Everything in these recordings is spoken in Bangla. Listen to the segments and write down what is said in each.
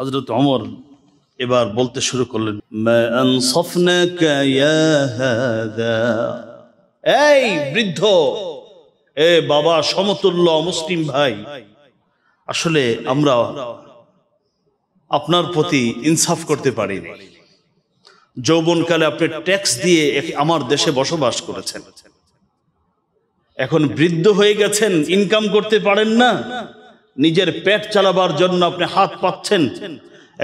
হযরত ওমর এবার বলতে শুরু করলেন, মা আনসাফনাকা ইয়া হাদা, এই বৃদ্ধ, এ বাবা, সমতুল্য মুসলিম ভাই, আসলে আমরা আপনার প্রতি ইনসাফ করতে পারিনি। যৌবনকালে আপনি ট্যাক্স দিয়ে আমার দেশে বসবাস করেছেন, এখন বৃদ্ধ হয়ে গেছেন, ইনকাম করতে পারেন না, নিজের পেট চালাবার জন্য আপনি হাত পাচ্ছেন।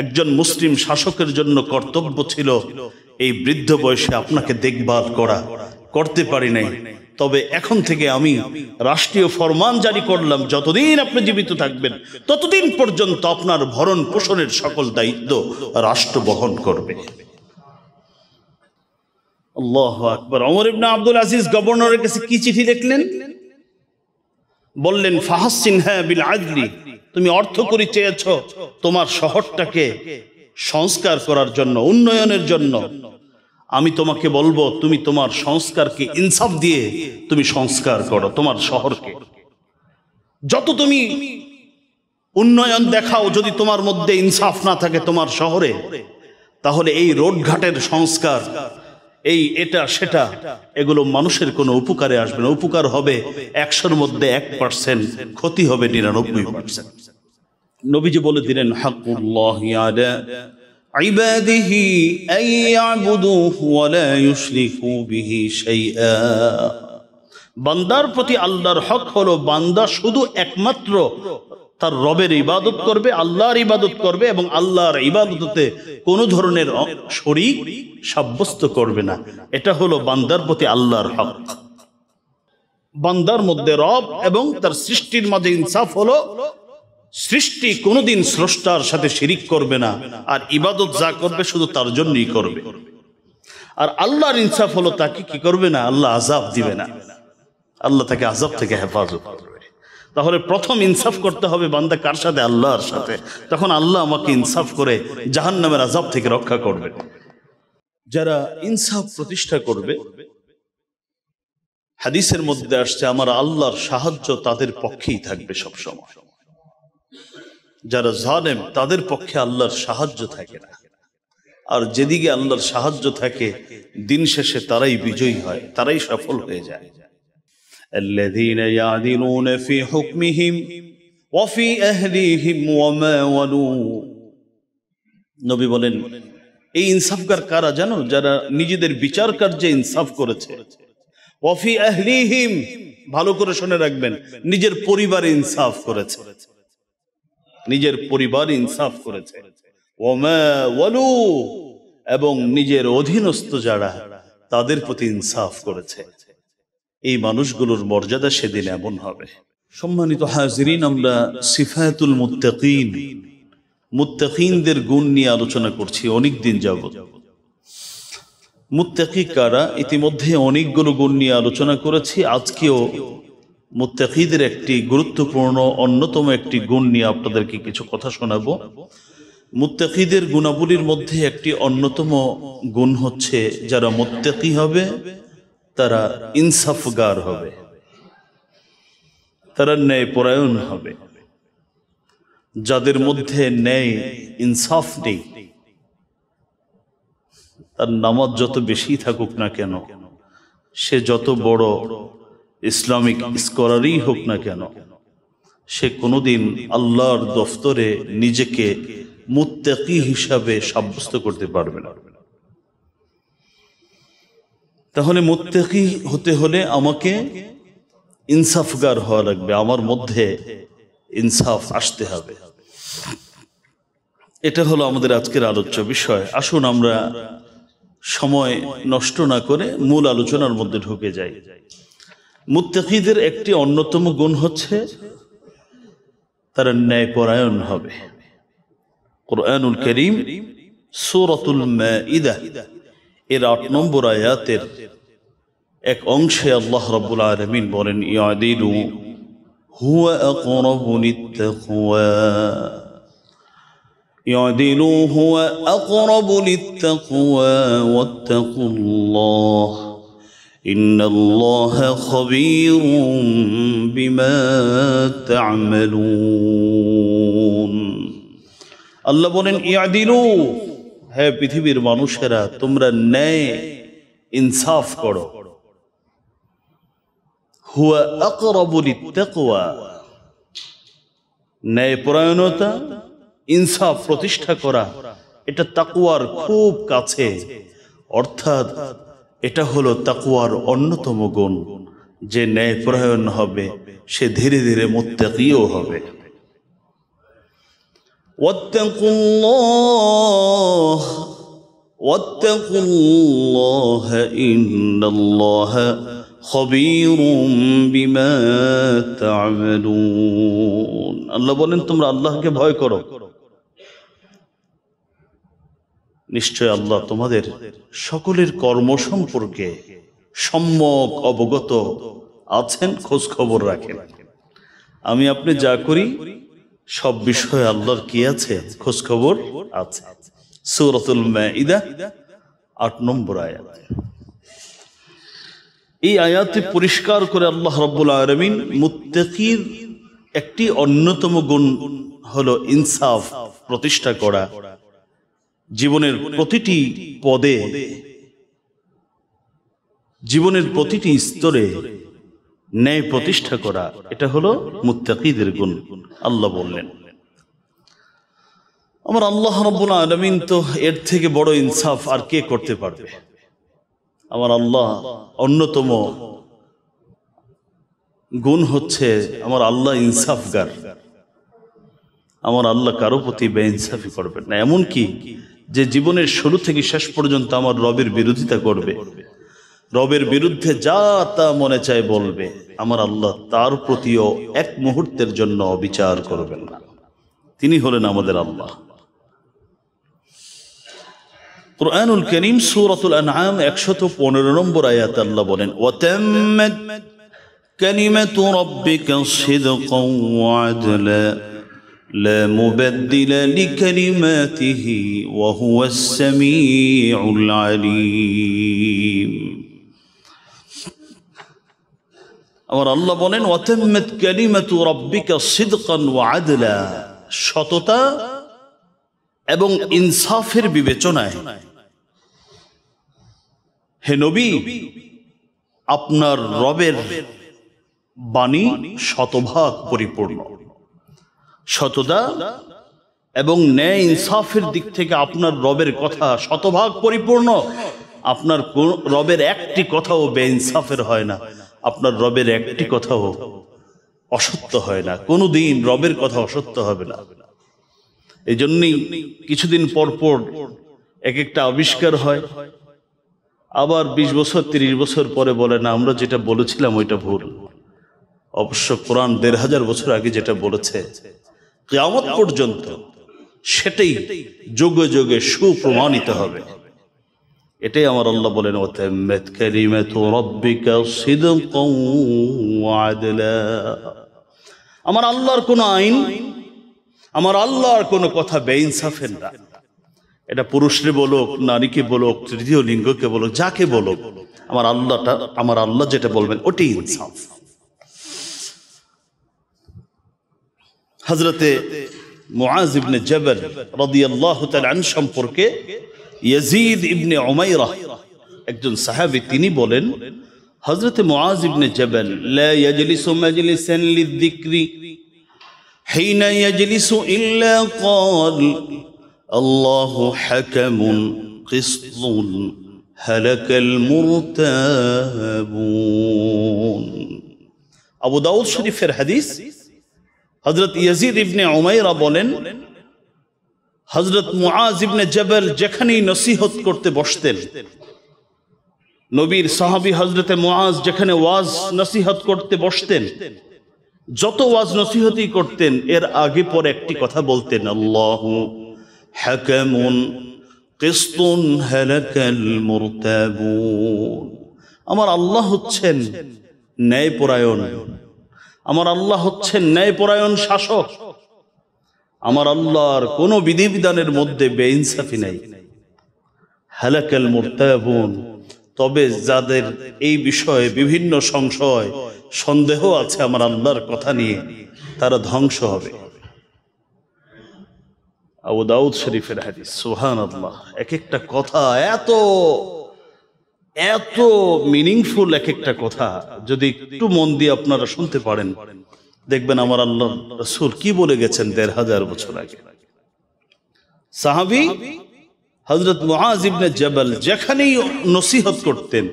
একজন মুসলিম শাসকের জন্য কর্তব্য ছিল এই বৃদ্ধ বয়সে আপনাকে দেখভাল করা, করতে পারি নাই। তবে এখন থেকে আমি রাষ্ট্রীয় ফরমান জারি করলাম, যতদিন আপনি জীবিত থাকবেন ততদিন পর্যন্ত আপনার ভরণ পোষণের সকল দায়িত্ব রাষ্ট্র বহন করবে। আল্লাহু আকবার। ওমর ইবনে আব্দুল আজিজ গভর্নরের কাছে কি চিঠি লিখলেন? বললেন, ফাহাসসিনহা বিল আদলি, তুমি অর্থ করি চেয়েছ তোমার শহরটাকে সংস্কার করার জন্য, উন্নয়নের জন্য। আমি তোমাকে বলবো, তুমি তোমার সংস্কারকে ইনসাফ দিয়ে তুমি সংস্কার করো তোমার শহরকে। যত তুমি উন্নয়ন দেখাও, যদি তোমার মধ্যে ইনসাফ না থাকে তোমার শহরে, তাহলে এই রোডঘাটের সংস্কার, এই এটা সেটা, এগুলো মানুষের কোনো উপকারে আসবে না। উপকার হবে 100-র মধ্যে 1%, ক্ষতি হবে 99%। নবীজি বলে দিলেন, হাকুল্লাহি আলা ইবাদিহি আইয়াবুদুহু ওয়া লা ইউশরিকু বিহি শাইআ। বান্দার প্রতি আল্লাহর হক হলো বান্দা শুধু একমাত্র তার রবের ইবাদত করবে, আল্লাহর ইবাদত করবে, এবং আল্লাহর ইবাদতে কোনো ধরনের শরীক সাব্যস্ত করবে না। এটা হলো বান্দার প্রতি আল্লাহর হক। বান্দার মধ্যে রব এবং তার সৃষ্টির মাঝে ইনসাফ হলো, সৃষ্টি কোনোদিন স্রষ্টার সাথে শিরিক করবে না, আর ইবাদত যা করবে শুধু তার জন্যই করবে। আর আল্লাহর ইনসাফ হলো, তাকে কি করবে না, আল্লাহ আযাব দিবে না, আল্লাহ তাকে আযাব থেকে হেফাজত করবে। তাহলে প্রথম ইনসাফ করতে হবে বান্দা কার সাথে? আল্লাহর সাথে। তখন আল্লাহ আমাকে ইনসাফ করে জাহান্নামের আযাব থেকে রক্ষা করবে। যারা ইনসাফ প্রতিষ্ঠা করবে, হাদিসের মধ্যে আসছে, আমার আল্লাহর সাহায্য তাদের পক্ষেই থাকবে সব সময়। যারা জালেম তাদের পক্ষে আল্লাহর সাহায্য থাকে না। আর যেদিকে আল্লাহর সাহায্য থাকে, দিন শেষে তারাই বিজয়ী হয়, তারাই সফল হয়ে যায়। الذين يعدلون في حكمهم وفي أهليهم وما ولوا। নবী বলেন, এই ইনসাফকার কারা জানো? যারা নিজেদের বিচার কার্যে ইনসাফ করেছে। ওয়াফি আহলিহিম, ভালো করে শুনে রাখবেন, নিজের পরিবারে ইনসাফ করেছে, নিজের পরিবার ইনসাফ করেছে। ওয়ামা ওয়ালু, এবং নিজের অধীনস্থ যারা তাদের প্রতি ইনসাফ করেছে। এই মানুষগুলোর মর্যাদা সেদিন এমন হবে। সম্মানিত হাজিরিন, আমরা সিফাতুল মুত্তাকিন, মুত্তাকিনদের গুণ নিয়ে আলোচনা করছি অনেক দিন যাবত। মুত্তাকি কারা? ইতিমধ্যে অনেকগুলো গুণ নিয়ে আলোচনা করেছি। আজকেও মুত্তাকিদের একটি গুরুত্বপূর্ণ অন্যতম একটি গুণ নিয়ে আপনাদেরকে কিছু কথা শোনাবো। মুত্তাকিদের গুণাবলীর মধ্যে একটি অন্যতম গুণ হচ্ছে, যারা মুত্তাকি হবে তারা ইনসাফগার হবে, তারা ন্যায়পরায়ণ হবে। যাদের মধ্যে ন্যায় ইনসাফ নেই, তার নামাজ যত বেশি থাকুক না কেন, সে যত বড় ইসলামিক স্কলারই হোক না কেন, সে কোনোদিন আল্লাহর দফতরে নিজেকে মুত্তাকি হিসাবে সাব্যস্ত করতে পারবে না। তাহলে মুত্তাকি হতে হলে আমাকে ইনসাফগার হওয়া লাগবে, আমার মধ্যে ইনসাফ আসতে হবে। এটা হলো আমাদের আজকের আলোচ্য বিষয়। আসুন আমরা সময় নষ্ট না করে মূল আলোচনার মধ্যে ঢুকে যাই। মুত্তাকিদের একটি অন্যতম গুণ হচ্ছে তারা ন্যায়পরায়ণ হবে। কুরআনুল কারীম সূরাতুল মাইদা এর ৮ নম্বর আয়াতের এক অংশে আল্লাহ রাব্বুল আলামিন বলেন, ইয়াদিলু হুয়া আকরাবু লিত্তাকওয়া, ইয়াদিলু হুয়া আকরাবু লিত্তাকওয়া ওয়াত্তাকুল্লাহ ইন্নাল্লাহা খাবীরুম বিমা তা'মালুন। আল্লাহ বলেন ইয়াদিলু, হে পৃথিবীর মানুষেরা তোমরা ন্যায় ইনসাফ করো। হুয়া আকরাবু লিত্তাকওয়া, ন্যায়পরায়ণতা ইনসাফ প্রতিষ্ঠা করা এটা তাকওয়ার খুব কাছে, অর্থাৎ এটা হলো তাকওয়ার অন্যতম গুণ। যে ন্যায়পরায়ণ হবে সে ধীরে ধীরে মুত্তাকিও হবে। ওয়াত্তাকুল্লাহ ইন্নাল্লাহ খবীরুম বিমা তা'মালুন। আল্লাহ বলেন তোমরা আল্লাহকে ভয় করো, নিশ্চয় আল্লাহ তোমাদের সকলের কর্ম সম্পর্কে সম্যক অবগত আছেন, খোঁজ খবর রাখেন। আমি আপনি যা করি সব বিষয়ে আল্লাহর কি আছে, খোঁজ খবর আছে। সূরাতুল মাঈদা ৮ নম্বর আয়াত। এই আয়াতে পরিষ্কার করে আল্লাহ রাব্বুল আলামিন মুত্তাকির একটি অন্যতম গুণ হলো ইনসাফ প্রতিষ্ঠা করা। জীবনের প্রতিটি পদে, জীবনের প্রতিটি স্তরে ন্যায় প্রতিষ্ঠা করা, এটা হলো মুত্তাকিদের গুণ। আল্লাহ বললেন, আমার আল্লাহ রাব্বুল আলামিন তো এর থেকে বড় ইনসাফ আর কে করতে পারবে। আমার আল্লাহ অন্যতম গুণ হচ্ছে আমার আল্লাহ ইনসাফগার। আমার আল্লাহ কারো প্রতি বেইনসাফি করবেন না, এমনকি যে জীবনের শুরু থেকে শেষ পর্যন্ত আমার রবের বিরোধিতা করবে, রবের বিরুদ্ধে যা তা মনে চায় বলবে, আমার আল্লাহ তার প্রতিও এক মুহূর্তের জন্য অবিচার করবেন না। তিনি হলেন আমাদের আল্লাহ। কুরআনুল কারীম সূরাতুল আনআম ১১৫ নম্বর আয়াতে আল্লাহ বলেন, ওয়াতাম্মাত কালিমাতু রাব্বিকা সিদকান ওয়া আদলা লা মুবাদদিলা লিকালিমাতিহি ওয়া হুয়াস সামিউল আলীম। আমার আল্লাহ বলেন, ওয়াতাম্মাত কালিমাতু রাব্বিকা সিদকান ওয়া আদলা, সততা এবং ইনসাফের বিবেচনায় হে নবী আপনার রবের বাণী শতভাগ পরিপূর্ণ। সততা এবং ন্যায় ইনসাফের দিক থেকে আপনার রবের কথা শতভাগ পরিপূর্ণ। আপনার রবের একটি কথাও বেইনসাফের হয় না, আপনার রবের একটি কথাও অসত্য হয় না। কোনোদিন রবের কথা অসত্য হবে না। এই জন্যই কিছুদিন পর পর এক একটা আবিষ্কার হয়, আবার ২০ বছর ৩০ বছর পরে বলে না আমরা যেটা বলেছিলাম ওইটা ভুল। অবশ্য কোরআন ১৫০০ বছর আগে যেটা বলেছে কিয়ামত পর্যন্ত সেটাই যুগে যুগে সুপ্রমাণিত হবে। এটাই আমার আল্লাহ বলেন, ওয়াতাম্মাত কালিমাতু রাব্বিকা সিদকান ওয়া আদলা। আমার আল্লাহর কোন আইন, আমার আল্লাহর কোনো কথা বেইনসাফের না। এটা পুরুষরে বলুক, নারীকে বলুক, তৃতীয় লিঙ্গকে বলুক, যাকে বলুক, আমার আল্লাহ যেটা বলবেন ওটাই ইনসাফ। হযরতে মুআজ ইবনে জাবাল রাদিয়াল্লাহু তাআলা আনহু সম্পর্কে ইয়াজিদ ইবনে উমাইরা একজন সাহাবী, তিনি বলেন, হযরতে মুআজ ইবনে জাবাল লা ইয়াজলিসু মাজলিসান লিযিকরি হিনা ইয়াজলিসু ইল্লা ক্বাল আল্লাহু হাকামুন কিসতুন হালাকাল মুরতাবুন। আবু দাউদ শরীফের হাদিস। হযরত ইয়াজিদ ইবনে উমাইরা বলেন, হযরত মুআজ ইবনে জাবাল যেখানেই নসিহত করতে বসতেন, নবীর সাহাবী হযরতে মুআজ যেখানে ওয়াজ নসিহত করতে বসতেন, যত ওয়াজ নসিহতই করতেন এর আগে পরে একটি কথা বলতেন, আল্লাহু হাকামুন কিসতুন হালাকাল মুরতাবুন। আমার আল্লাহ হচ্ছেন ন্যায়পরায়ণ, আমার আল্লাহ হচ্ছেন ন্যায়পরায়ণ শাসক। আমার আল্লাহর কোন বিধিবিধানের মধ্যে বেইনসাফি নাই। হালাকাল মুরতাবুন, তবে যাদের এই বিষয়ে বিভিন্ন সংশয় সন্দেহ আছে আমার আল্লাহর কথা নিয়ে, তারা ধ্বংস হবে। আবু দাউদ শরীফের হাদিস। সুবহানাল্লাহ, এক একটা কথা এত এত মিনিংফুল, এক একটা কথা যদি একটু মন দিয়ে আপনারা শুনতে পারেন, দেখবেন আমার আল্লাহ রাসূল কি বলে গেছেন ১৫০০ বছর আগে। সাহাবী হযরত মুআজ ইবনে জাবাল যেখানেই নসিহত করতেন,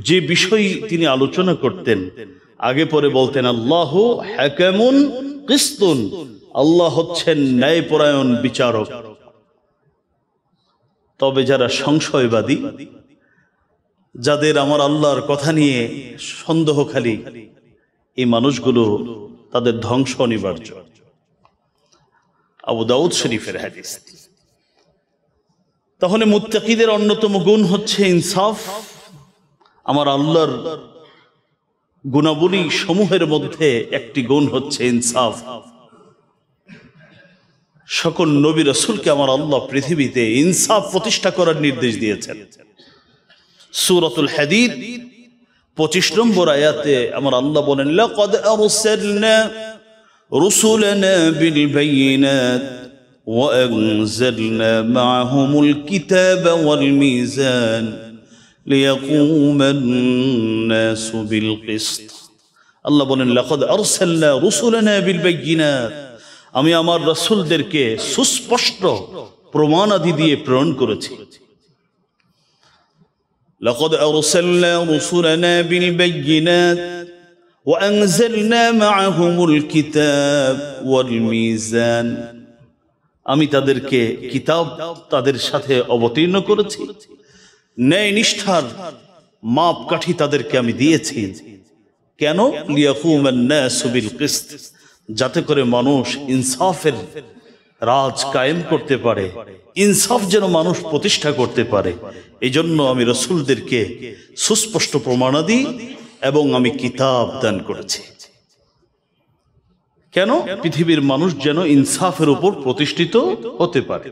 যে বিষয় তিনি আলোচনা করতেন, আগে পরে বলতেন আল্লাহু হাকামুন কিসতুন, আল্লাহ হচ্ছেন ন্যায়পরায়ণ বিচারক। তবে যারা সংশয়বাদী, যাদের আমার আল্লাহর কথা নিয়ে সন্দেহ খালি, এই মানুষগুলো তাদের ধ্বংস অনিবার্য। আবু দাউদ শরীফের হাদিস। তাহলে মুত্তাকিদের অন্যতম গুণ হচ্ছে ইনসাফ। আমার আল্লাহর গুণাবলী সমূহের মধ্যে একটি গুণ হচ্ছে ইনসাফ। সকল নবী রাসূলকে আমার আল্লাহ পৃথিবীতে ইনসাফ প্রতিষ্ঠা করার নির্দেশ দিয়েছেন। সূরাতুল হাদীদ 25 নম্বর আয়াতে আমার আল্লাহ বলেন, লাকাদ আরসালনা রুসুলানা বিল বাইয়িনাত ওয়া আনজালনা মাআহুমুল কিতাবা ওয়াল মিজান লিয়াকুমান নাসু বিল কিসত। আল্লাহ বলেন, লাকাদ আরসালনা রুসুলানা বিল বাইয়িনাত, আমি আমার রাসূলদেরকে সুস্পষ্ট প্রমাণাদি দিয়ে প্রেরণ করেছি। لقد أرسلنا رسلنا بالبينات وأنزلنا معهم الكتاب والميزان, আমি তাদেরকে কিতাব তাদের সাথে অবতীর্ণ করেছি, ন্যায় নিষ্ঠার মাপকাঠি তাদেরকে আমি দিয়েছি। কেন? লিয়াকুমান নাসু বিল কিসত, যাতে করে মানুষ ইনসাফের রাজ কায়েম করতে পারে, ইনসাফ যেন মানুষ প্রতিষ্ঠা করতে পারে। এই জন্য আমি রাসূলদেরকে সুস্পষ্ট প্রমাণাদি এবং আমি কিতাব দান করেছি। কেন? পৃথিবীর মানুষ যেন ইনসাফের উপর প্রতিষ্ঠিত হতে পারে।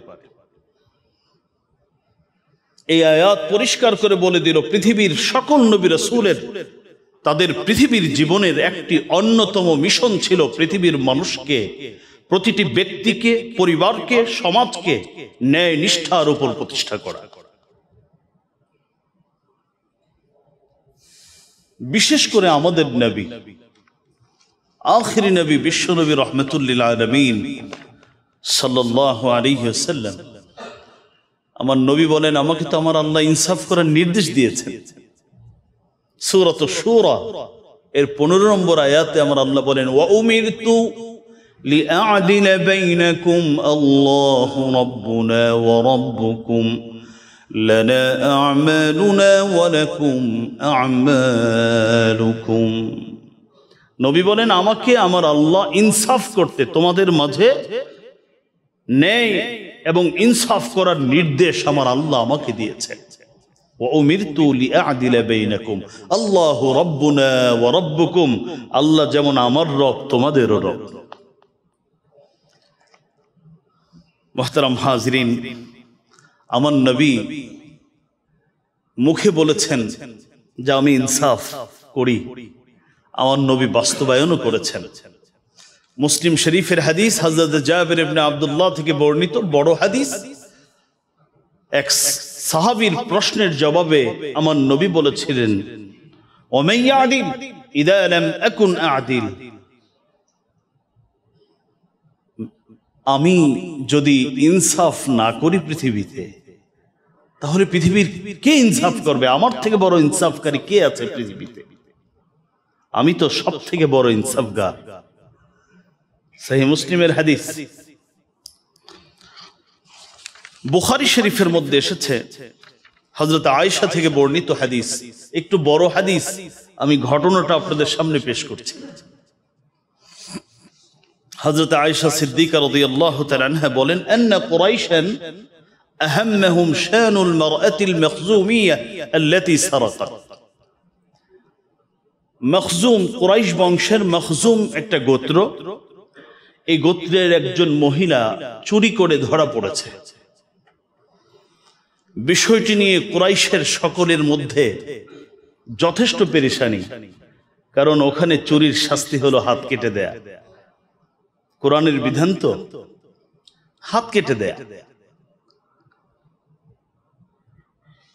এই আয়াত পরিষ্কার করে বলে দিল, পৃথিবীর সকল নবী রাসূলের তাদের পৃথিবীর জীবনের একটি অন্যতম মিশন ছিল পৃথিবীর মানুষকে, প্রতিটি ব্যক্তিকে, পরিবারকে, সমাজকে ন্যায় নিষ্ঠার উপর প্রতিষ্ঠা করা। বিশেষ করে আমাদের নবী, আখিরি নবী, বিশ্ব নবী রাহমাতুল লিল আলামিন সাল্লাল্লাহু আলাইহি ওয়াসাল্লাম, আমার নবী বলেন, আমাকে তো আমার আল্লাহ ইনসাফ করার নির্দেশ দিয়েছেন। সূরাতুশ শূরা এর 15 নম্বর আয়াতে আমার আল্লাহ বলেন, ওয়া উমিরতু লিআ'দিলা বাইনাকুম আল্লাহু রাব্বুনা ওয়া রাব্বুকুম লানা আ'মালুনা ওয়া লাকুম আ'মালুকুম। নবী বলেন, আমাকে আমার আল্লাহ ইনসাফ করতে, তোমাদের মাঝে ন্যায় এবং ইনসাফ করার নির্দেশ আমার আল্লাহ আমাকে দিয়েছেন। ওয়া উমিরতু লিআ'দিলা বাইনাকুম আল্লাহু রাব্বুনা ওয়া রাব্বুকুম, আল্লাহ যেমন আমার রব তোমাদেরও রব। মুহতারাম হাজরিন, আমার নবী মুখে বলেছেন যে আমি ইনসাফ করি, আমার নবী বাস্তবায়নও করেছেন। মুসলিম শরীফের হাদিস, হযরত জাবির ইবনে আব্দুল্লাহ থেকে বর্ণিত বড় হাদিস। এক সাহাবীর প্রশ্নের জবাবে আমার নবী বলেছিলেন, ওমান ইয়াদিল ইযা লাম আকুন আ'দিল, আমি যদি ইনসাফ না করি পৃথিবীতে, তাহলে পৃথিবীর কে ইনসাফ করবে? আমার থেকে বড় ইনসাফকারী কে আছে পৃথিবীতে? আমি তো সব থেকে বড় ইনসাফগার। সহিহ মুসলিমের হাদিস। বুখারী শরীফের মধ্যে এসেছে, হযরত আয়েশা থেকে বর্ণিত হাদিস, একটু বড় হাদিস, আমি ঘটনাটা আপনাদের সামনে পেশ করছি। হযরত আয়েশা সিদ্দিকা রাদিয়াল্লাহু তাআলা আনহা বলেন, আন্না কুরাইশান আহাম্মাহুম শানুল মারআতিল মাখজুমিয়া আল্লাতী সারাকাত। মখজুম, কুরাইশ বংশের মখজুম একটা গোত্র, এই গোত্রের একজন মহিলা চুরি করে ধরা পড়েছে। বিষয়টি নিয়ে কুরাইশের সকলের মধ্যে যথেষ্ট পেরেশানি, কারণ ওখানে চুরির শাস্তি হলো হাত কেটে দেয়া, কোরআনের বিধান তো। হাত কেটে দেয়।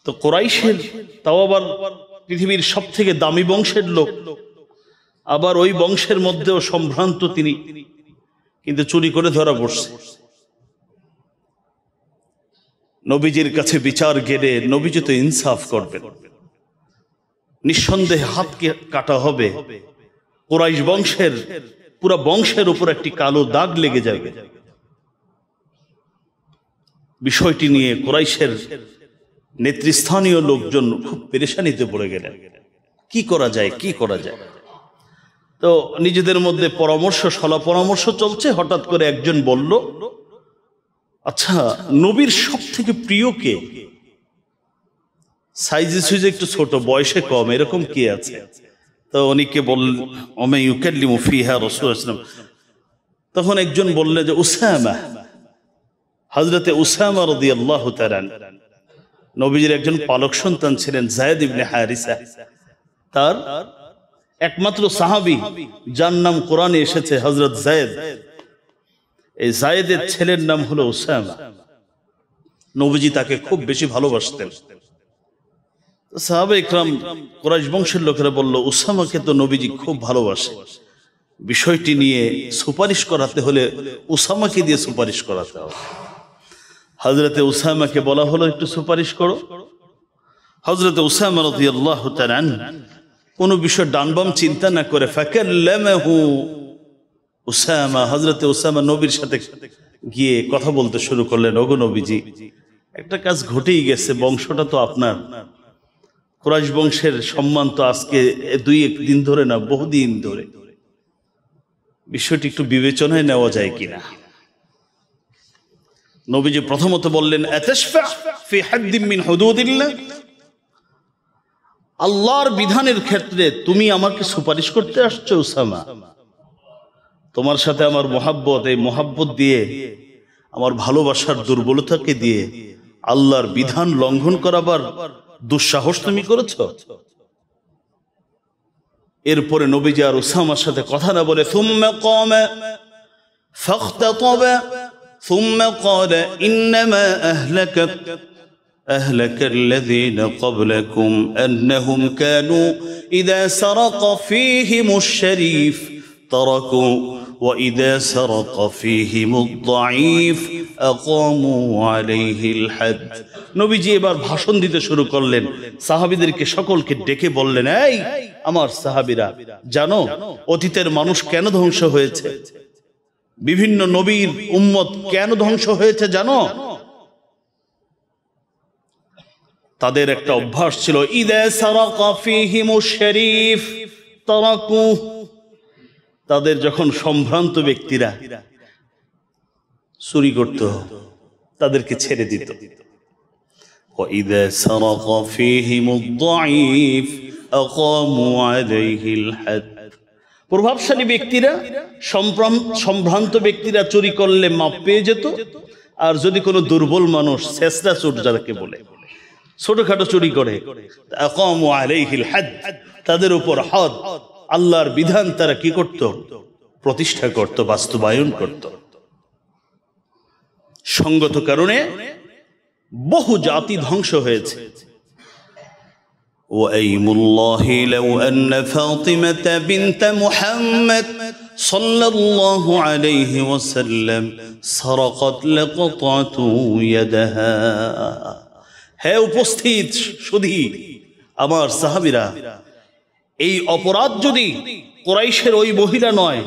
তো কুরাইশের, তাও আবার পৃথিবীর সব থেকে দামি বংশের লোক, আবার ওই বংশের মধ্যেও সম্ভ্রান্ত তিনি, কিন্তু চুরি করে ধরা পড়ছে। নবীজির কাছে বিচার গেলে নবীজি তো ইনসাফ করবেন, নিঃসন্দেহে হাত কাটা হবে, কুরাইশ বংশের পুরো বংশের উপর একটি কালো দাগ লেগে যাবে। বিষয়টি নিয়ে কুরাইশের নেতৃস্থানীয় লোকজন খুব পেরেশানিতে পড়ে গেলেন, কি করা যায়, কি করা যায়। তো নিজেদের মধ্যে সলা পরামর্শ চলছে। হঠাৎ করে একজন বলল, আচ্ছা নবীর সব থেকে প্রিয় কে? সাইজে সুইজে একটু ছোট, বয়সে কম, এরকম কে আছে? তো উনিকে বললেন ওমে ইউকাল্লিমু ফিহা রাসূলুল্লাহ সাল্লাল্লাহু আলাইহি ওয়াসাল্লাম। তখন একজন বললেন যে উসামা, হযরতে উসামা রাদিয়াল্লাহু তাআলা। নবীজির একজন পালক সন্তান ছিলেন যায়েদ ইবনে হারিসা, তার একমাত্র সাহাবী যার নাম কোরআনে এসেছে হযরত যায়েদ। এই যায়েদের ছেলের নাম হলো উসামা। নবীজি তাকে খুব বেশি ভালোবাসতেন। সাহাবা ইকরাম কুরাইশ বংশের লোকেরা বলল, উসামাকে তো নবীজি খুব ভালোবাসে, বিষয়টি নিয়ে সুপারিশ করাতে হলে উসামাকে দিয়ে সুপারিশ করাতে হবে। হযরতে উসামাকে বলা হলো, একটু সুপারিশ করো। হযরতে উসামা রাদিয়াল্লাহু তাআলা কোনো বিষয় ডানবাম চিন্তা না করে ফাকাল্লামাহু উসামা, হযরতে উসামা নবীর সাথে গিয়ে কথা বলতে শুরু করলেন। ওগো নবীজি, একটা কাজ ঘটেই গেছে, বংশটা তো আপনার, কুরাইশ বংশের সম্মান তো আজকে দুই একদিন ধরে না, বহুদিন ধরে, বিষয়টি একটু বিবেচনায় নেওয়া যায় কিনা। নবীজি প্রথমত বললেন, আতাশফা ফি হাদ্দিন মিন হুদুদিল্লাহ, আল্লাহর বিধানের ক্ষেত্রে তুমি আমাকে সুপারিশ করতে আসছো উসামা? তোমার সাথে আমার মোহাব্বত, এই মোহাব্বত দিয়ে, আমার ভালোবাসার দুর্বলতাকে দিয়ে আল্লাহর বিধান লঙ্ঘন করাবার দুঃসাহস তুমি করেছ? এরপরে নবীজি আর উসামার সাথে কথা না বলে সুম্মা কামা ফাখতাতাবা সুম্মা ক্বালা ইন্নামা أهلك الذين قبلكم أنهم كانوا إذا سرق فيهم الشريف تركوا وإذا سرق فيهم الضعيف أقاموا عليه الحد। নবীজি এবার ভাষণ দিতে শুরু করলেন, সাহাবীদেরকে সকলকে ডেকে বললেন, এই আমার সাহাবীরা, জানো অতীতের মানুষ কেন ধ্বংস হয়েছে? বিভিন্ন নবীর উম্মত কেন ধ্বংস হয়েছে জানো? তাদের একটা অভ্যাস ছিল, ইদা সারাকা ফীহিমুশ শরীফ তারাকু, তাদের যখন সম্ভ্রান্ত ব্যক্তিরা চুরি করত তাদেরকে ছেড়ে দিত। ওয়া ইদা সারাকা ফীহিমুদ দাঈফ আকামু আলাইহিল হাদ, প্রভাবশালী ব্যক্তিরা, সম্ভ্রান্ত ব্যক্তিরা চুরি করলে মাপ পেয়ে যেত, আর যদি কোনো দুর্বল মানুষ, শেষরা চোর যাকে বলে, ছোটখাটো চুরি করে, আকামু আলাইহিল হাদ, তাদের উপর হদ, আল্লাহর বিধান তারা কি করত? প্রতিষ্ঠা করত, বাস্তবায়ন করত। সঙ্গত কারণে বহু জাতি ধ্বংস হয়েছে। ওয়াইমুল্লাহি লাউ আন্না ফাতিমাতা বিনত মুহাম্মদ সাল্লাল্লাহু আলাইহি ওয়াসাল্লাম সারাকাত লাকাতাতু ইয়াদাহা। হে উপস্থিত সুধী আমার সাহাবীরা, এই অপরাধ যদি কুরাইশের ওই মহিলা নয়,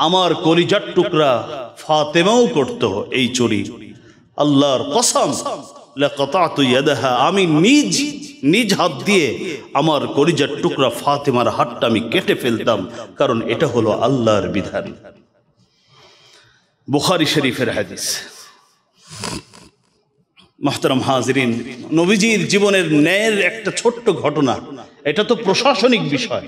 আমার কলিজার টুকরা ফাতেমাও করত এই চুরি। আল্লাহর কসম, লাকাতাতু ইয়াদাহা, আমি নিজ হাত দিয়ে আমার কলিজার টুকরা ফাতেমার হাতটা আমি কেটে ফেলতাম, কারণ এটা হলো আল্লাহর বিধান। বুখারী শরীফের হাদিস। মুহতারাম হাজিরিন, নবীজির জীবনের ন্যায়ের একটা ছোট্ট ঘটনা, এটা তো প্রশাসনিক বিষয়,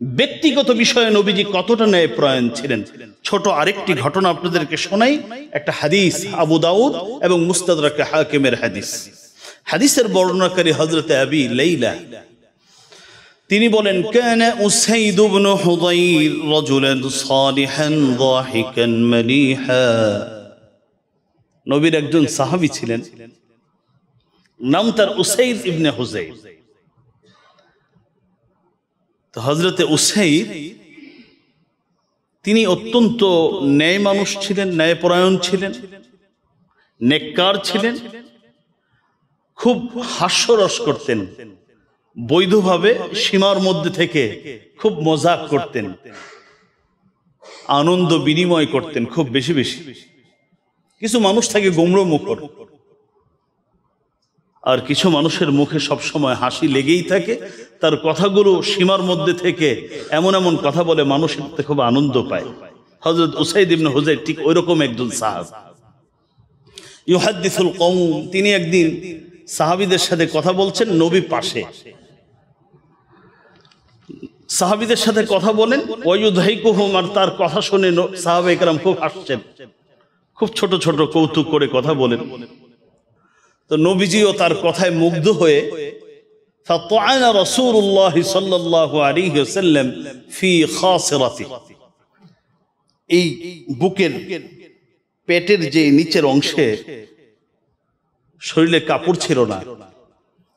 ব্যক্তিগত বিষয়ে নবীজি কতটা ন্যায়পরায়ণ ছিলেন। ছোট আরেকটি ঘটনা আপনাদেরকে শোনাই, একটা হাদিস, আবু দাউদ এবং মুস্তাদরাকে হাকিমের হাদিস। হাদিসের বর্ণনাকারী হযরত আবি লাইলা, তিনি বলেন, কানা উসাইদ ইবনে হুদাইর রাজুলান সালিহান যাহিকান মালিহা নবীর একজন সাহাবী ছিলেন, নাম তার উসাইদ ইবনে হুজাইর। তো হযরতে উসাইদ তিনি অত্যন্ত ন্যায় মানুষ ছিলেন, ন্যায়পরায়ণ ছিলেন, নেককার ছিলেন, খুব হাস্যরস করতেন, বৈধভাবে সীমার মধ্যে থেকে খুব মজাক করতেন, আনন্দ বিনিময় করতেন খুব বেশি বেশি। কিছু মানুষ থাকে গোমড়ো মুখর, আর কিছু মানুষের মুখে সবসময় হাসি লেগেই থাকে, তার কথাগুলো সীমার মধ্যে থেকে এমন এমন কথা বলে মানুষ এতে খুব আনন্দ পায়। হযরত উসাইদ ইবনে হুজাইর ঠিক ওইরকম একজন সাহাবী। ইউহাদ্দিসুল কওম, তিনি একদিন সাহাবীদের সাথে কথা বলছেন, নবী পাশে, সাহাবীদের সাথে কথা বলেন, ওয়ায়ুদহাইকুহুম, আর তার কথা শুনে সাহাবায়ে কেরাম খুব হাসছেন, খুব ছোট ছোট কৌতুক করে কথা বলেন। তো নবীজিও তার কথায় মুগ্ধ হয়ে ফাতাআনা রাসূলুল্লাহ সাল্লাল্লাহু আলাইহি ওয়াসাল্লাম ফি খাসিরাতি, এই বুকের পেটের যে নিচের অংশে শরীরে কাপড় ছিল না,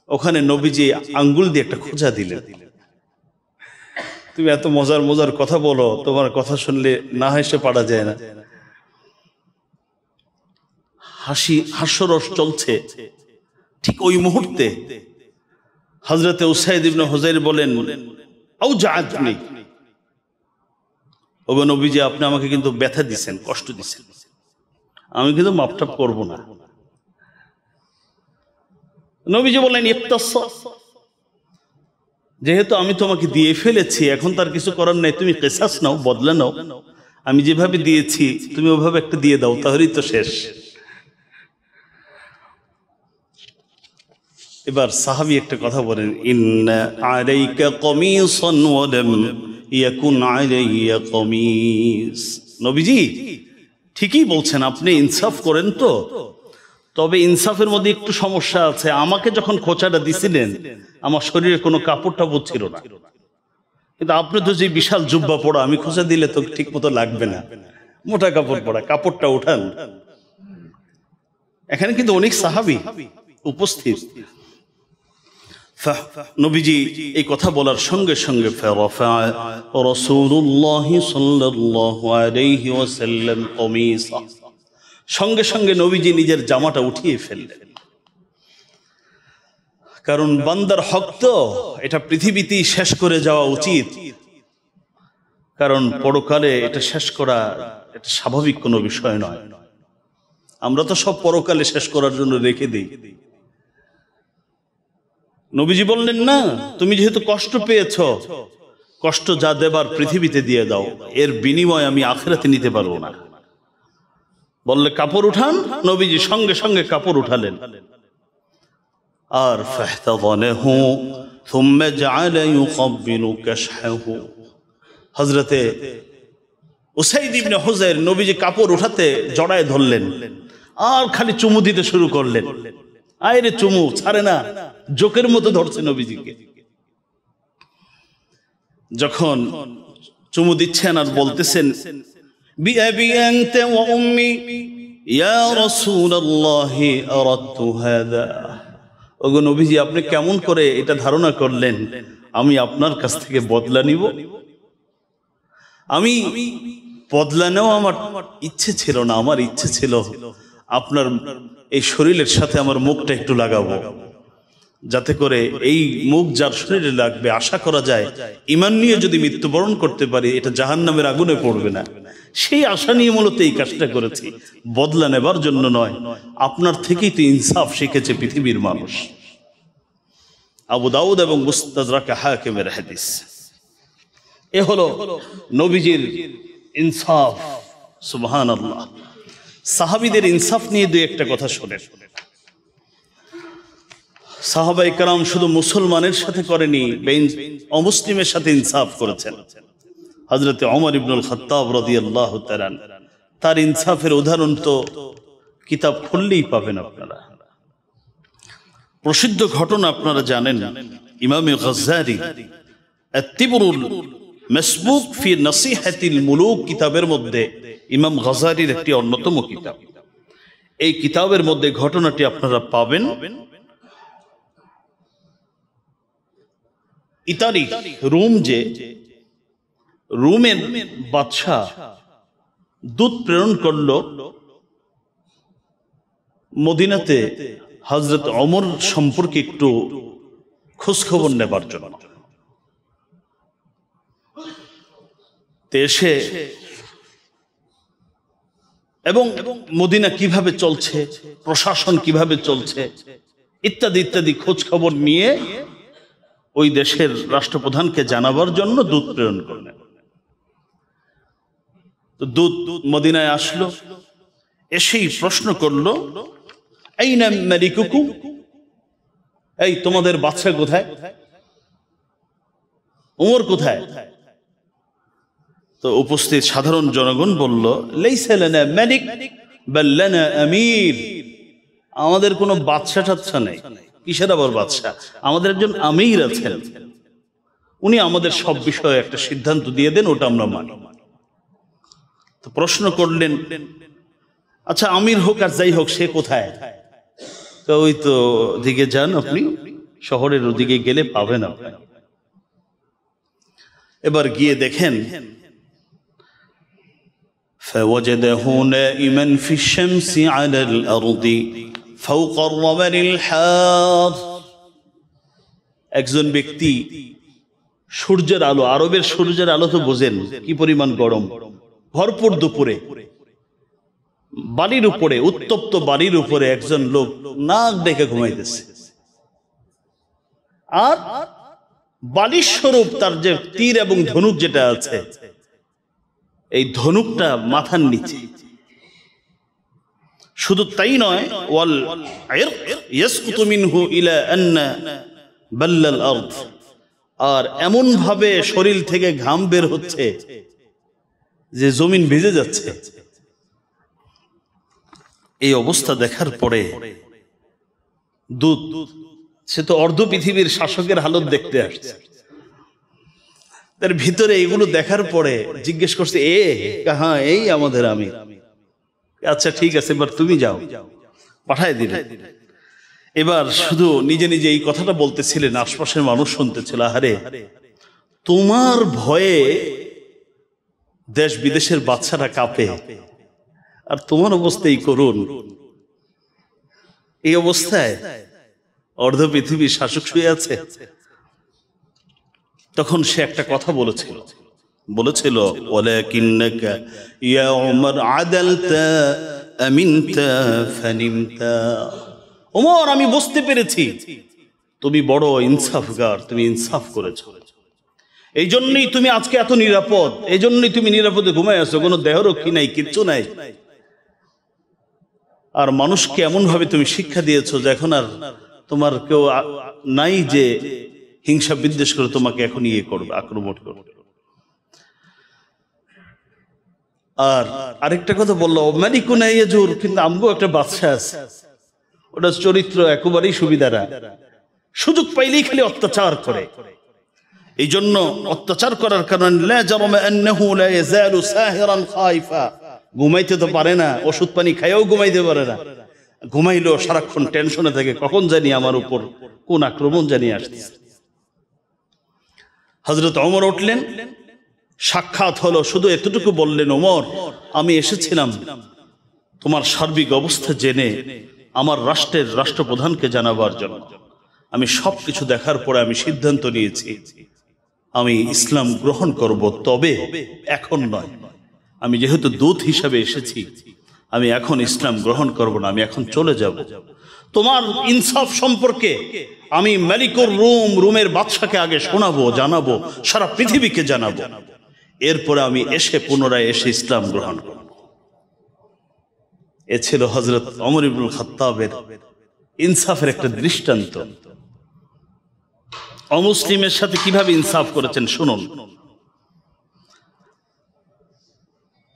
ওখানে নবীজি আঙ্গুল দিয়ে একটা খোঁচা দিলেন। তুমি এত মজার মজার কথা বলো, তোমার কথা শুনলে না হেসে পারা যায় না। হাস্যরস চলছে, ঠিক ওই মুহূর্তে হযরতে উসাইদ ইবনে হুজাইর বলেন, আও জাআতনি, ওগো নবীজি, আপনি আমাকে কিন্তু ব্যথা দিচ্ছেন, কষ্ট দিচ্ছেন, আমি কিন্তু মাপটাপ করবো না। নবীজি বলেন, ইক্তাস, যেহেতু আমি তোমাকে দিয়ে ফেলেছি, এখন তার কিছু করার নাই, তুমি কিসাস নাও, বদলা নাও, আমি যেভাবে দিয়েছি তুমি ওভাবে একটা দিয়ে দাও, তাহলেই তো শেষ। এবার সাহাবী একটা কথা বলেন, ইন্না আলাইকা কমিসান ওয়া লাম ইয়াকুন আলাইয়া কমিস। নবীজি ঠিকই বলছেন, আপনি ইনসাফ করেন তো, তবে ইনসাফের মধ্যে একটু সমস্যা আছে। আমাকে যখন খোঁচাটা দিছিলেন, আমার শরীরে কোনো কাপড় টাপড় ছিল না, কিন্তু আপনি তো যে বিশাল জুব্বা পড়া, আমি খোঁচা দিলে তো ঠিক মতো লাগবে না, মোটা কাপড় পরা, কাপড়টা উঠান। এখানে কিন্তু অনেক সাহাবী উপস্থিত। নবীজি এই কথা বলার সঙ্গে সঙ্গে ফারাফা রাসূলুল্লাহ সাল্লাল্লাহু আলাইহি ওয়াসাল্লাম কমিসা, সঙ্গে সঙ্গে নবীজি নিজের জামাটা উঠিয়ে ফেললেন। কারণ বান্দার হক তো এটা পৃথিবীতেই শেষ করে যাওয়া উচিত, কারণ পরকালে এটা শেষ করা এটা স্বাভাবিক কোনো বিষয় নয়। আমরা তো সব পরকালে শেষ করার জন্য রেখে দিই। নবীজি বললেন, না, তুমি যেহেতু কষ্ট পেয়েছো, কষ্ট যা দেবার পৃথিবীতে দিয়ে দাও, এর বিনিময় আমি আখিরাতে নিতে পারবো না। বললে কাপড় উঠান, নবীজি সঙ্গে সঙ্গে কাপড় উঠালেন। আর ফাহতাযানাহু থুম্মা জাআলা ইউকাব্বিলু কাশহাহু, হযরতে উসাইদ ইবনে হুজাইর নবীজি কাপড় উঠাতে জড়ায় ধরলেন, আর খালি চুমু দিতে শুরু করলেন। আরে চুমু ছাড়ে না, জোকের মতো ধরছে নবীজিকে। যখন চুমু দিচ্ছেন আর বলতেছেন, বিআবি আনতা ওয়া উম্মি ইয়া রাসূলুল্লাহি আরাদতু হাযা, ওগো নবীজি, আপনি কেমন করে এটা ধারণা করলেন আমি আপনার কাছ থেকে বদলা নিব? আমি বদলা নেওয়া আমার ইচ্ছে ছিল না, আমার ইচ্ছে ছিল আপনার এই শরীরের সাথে আমার মুখটা একটু লাগাবো, যাতে করে এই মুখ যার শরীরে লাগবে, আশা করা যায় ঈমান নিয়ে যদি মৃত্যুবরণ করতে পারি, এটা জাহান্নামের আগুনে পড়বে না। সেই আশা নিয়ে মূলত এই কাজটা করেছি, বদলা নেবার জন্য নয়। আপনার থেকেই তো ইনসাফ শিখেছে পৃথিবীর মানুষ। আবু দাউদ এবং মুস্তাদরাক হাকিমের হাদিস। এ হলো নবীজির ইনসাফ। সুবহানাল্লাহ। সাহাবীদের ইনসাফ নিয়ে দুই একটা কথা শোনেন। সাহাবায়ে কেরাম শুধু মুসলমানের সাথে করেনি, অমুসলিমের সাথে ইনসাফ করেছেন। হযরতে ওমর ইবনুল খাত্তাব রাদিয়াল্লাহু তাআলা, তার ইনসাফের উদাহরণ তো কিতাব খুললেই পাবেন আপনারা। প্রসিদ্ধ ঘটনা আপনারা জানেন, ইমামে গাজ্জালি আত-তিবরুল মাসবুক ফি নাসিহাতিল মুলুক কিতাবের মধ্যে ইমাম গাজ্জালির একটি অন্যতম কিতাব। এই কিতাবের মধ্যে ঘটনাটি আপনারা পাবেন। ইতালি রোম, যে রোমের বাদশাহ দূত প্রেরণ করল মদিনাতে হযরত ওমর সম্পর্কে একটু খোঁজখবর নেবার জন্য। দেশে এবং মদিনা কিভাবে চলছে, প্রশাসন কিভাবে চলছে ইত্যাদি ইত্যাদি খোঁজ খবর নিয়ে ওই দেশের রাষ্ট্রপ্রধানকে জানাবার জন্য দূত প্রেরণ করলেন। তো দূত মদিনায় আসলো, এসেই প্রশ্ন করলো, আইনা মালিকুকুম, এই তোমাদের বাদশা কোথায়, ওমর কোথায়? তো উপস্থিত সাধারণ জনগণ বলল, লাইসা লানা মালিক বাল লানা আমির, আমাদের কোনো বাদশা টাদশা নেই। কিসের আবার বাদশা? আমাদের একজন আমির আছেন, উনি আমাদের সব বিষয়ে একটা সিদ্ধান্ত দিয়ে দেন, ওটা আমরা মানি। তো প্রশ্ন করলেন, আচ্ছা আমির হোক আর যাই হোক, সে কোথায়? তো ওই তো দিকে যান, আপনি শহরের ওদিকে গেলে পাবেন আপনি। এবার গিয়ে দেখেন, فوجده نائما في الشمس على الأرض فوق الرمل الحار, একজন ব্যক্তি সূর্যের আলো, আরবের সূর্যের আলো তো বোঝেন কি পরিমাণ গরম, ভরপুর দুপুরে বাড়ির উপরে, উত্তপ্ত বাড়ির উপরে একজন লোক নাক ডেকে ঘুমাইতেছে, আর বালিশ স্বরূপ তার যে তীর এবং ধনুক যেটা আছে, এই ধনুকটা মাথার নিচে। শুধু তাই নয়, ওয়াল ইয়াসকুতু মিনহু ইলা আন্না বাল্লাল আরদ, আর এমন ভাবে শরীর থেকে ঘাম বের হচ্ছে যে জমিন ভিজে যাচ্ছে। এই অবস্থা দেখার পরে দূত, সে তো অর্ধ পৃথিবীর শাসকের হালত দেখতে আসছে, তার ভিতরে এগুলো দেখার পরে জিজ্ঞেস করছে, হ্যাঁ এই আমাদের আমির। আচ্ছা ঠিক আছে, এবার তুমি যাও, পাঠায় দিলে। এবার শুধু নিজে নিজে এই কথাটা বলতেছিলেন, আশপাশের মানুষ শুনতেছিল, আরে তোমার ভয়ে দেশ বিদেশের বাচ্চারা কাঁপে, আর তোমার অবস্থাই করুন। এই অবস্থায় অর্ধ পৃথিবীর শাসক শুয়ে আছে। তখন সে একটা কথা বলেছিল, ওয়ালাকিন্নাকা ইয়া উমর আদালতা আমিনতা ফানিমতা, ওমর আমি বুঝতে পেরেছি তুমি বড় ইনসাফগার, তুমি ইনসাফ করেছো, এই জন্যই তুমি আজকে এত নিরাপদ, এই জন্যই তুমি নিরাপদে ঘুমায় আছো, কোনো দেহরক্ষী নাই, কিচ্ছু নাই। আর মানুষকে এমন ভাবে তুমি শিক্ষা দিয়েছো যে এখন আর তোমার কেউ নাই যে হিংসা বিদ্বেষ করে তোমাকে এখন ইয়ে করবে, আক্রমণ করবে। আর আরেকটা কথা বললো, মালিকুনা ইয়াজুর, কিন্তু আমগো একটা বাদশা আছে, ওটা চরিত্র একেবারেই সুবিধারা, সুযোগ পাইলেই খালি অত্যাচার করে। এই জন্য অত্যাচার করার কারণে লা জারামা আন্নাহু লা ইয়াজালু সাহিরান খাইফা, ঘুমাইতে তো পারে না, ওষুধ পানি খাইও ঘুমাইতে পারে না, ঘুমাইলেও সারাক্ষণ টেনশনে থাকে, কখন জানি আমার উপর কোন আক্রমণ জানি আসছে। হযরত ওমর উঠলেন, সাক্ষাৎ হলো, শুধু এতটুকু বললেন, ওমর আমি এসেছিলাম তোমার সার্বিক অবস্থা জেনে আমার রাষ্ট্রের রাষ্ট্রপ্রধানকে জানাবার জন্য। আমি সবকিছু দেখার পরে আমি সিদ্ধান্ত নিয়েছি আমি ইসলাম গ্রহণ করব, তবে এখন নয়। আমি যেহেতু দূত হিসাবে এসেছি, আমি এখন ইসলাম গ্রহণ করব না, আমি এখন চলে যাব। তোমার ইনসাফ সম্পর্কে আমি মালিকুর রুম, রুমের বাদশাকে আগে শোনাবো, জানাবো, সারা পৃথিবীকে জানাবো, এরপরে আমি এসে পুনরায় এসে ইসলাম গ্রহণ করব। এ ছিল হযরত ওমর ইবনুল খাত্তাবের ইনসাফের একটা দৃষ্টান্ত। অমুসলিমের সাথে কিভাবে ইনসাফ করেছেন শুনুন।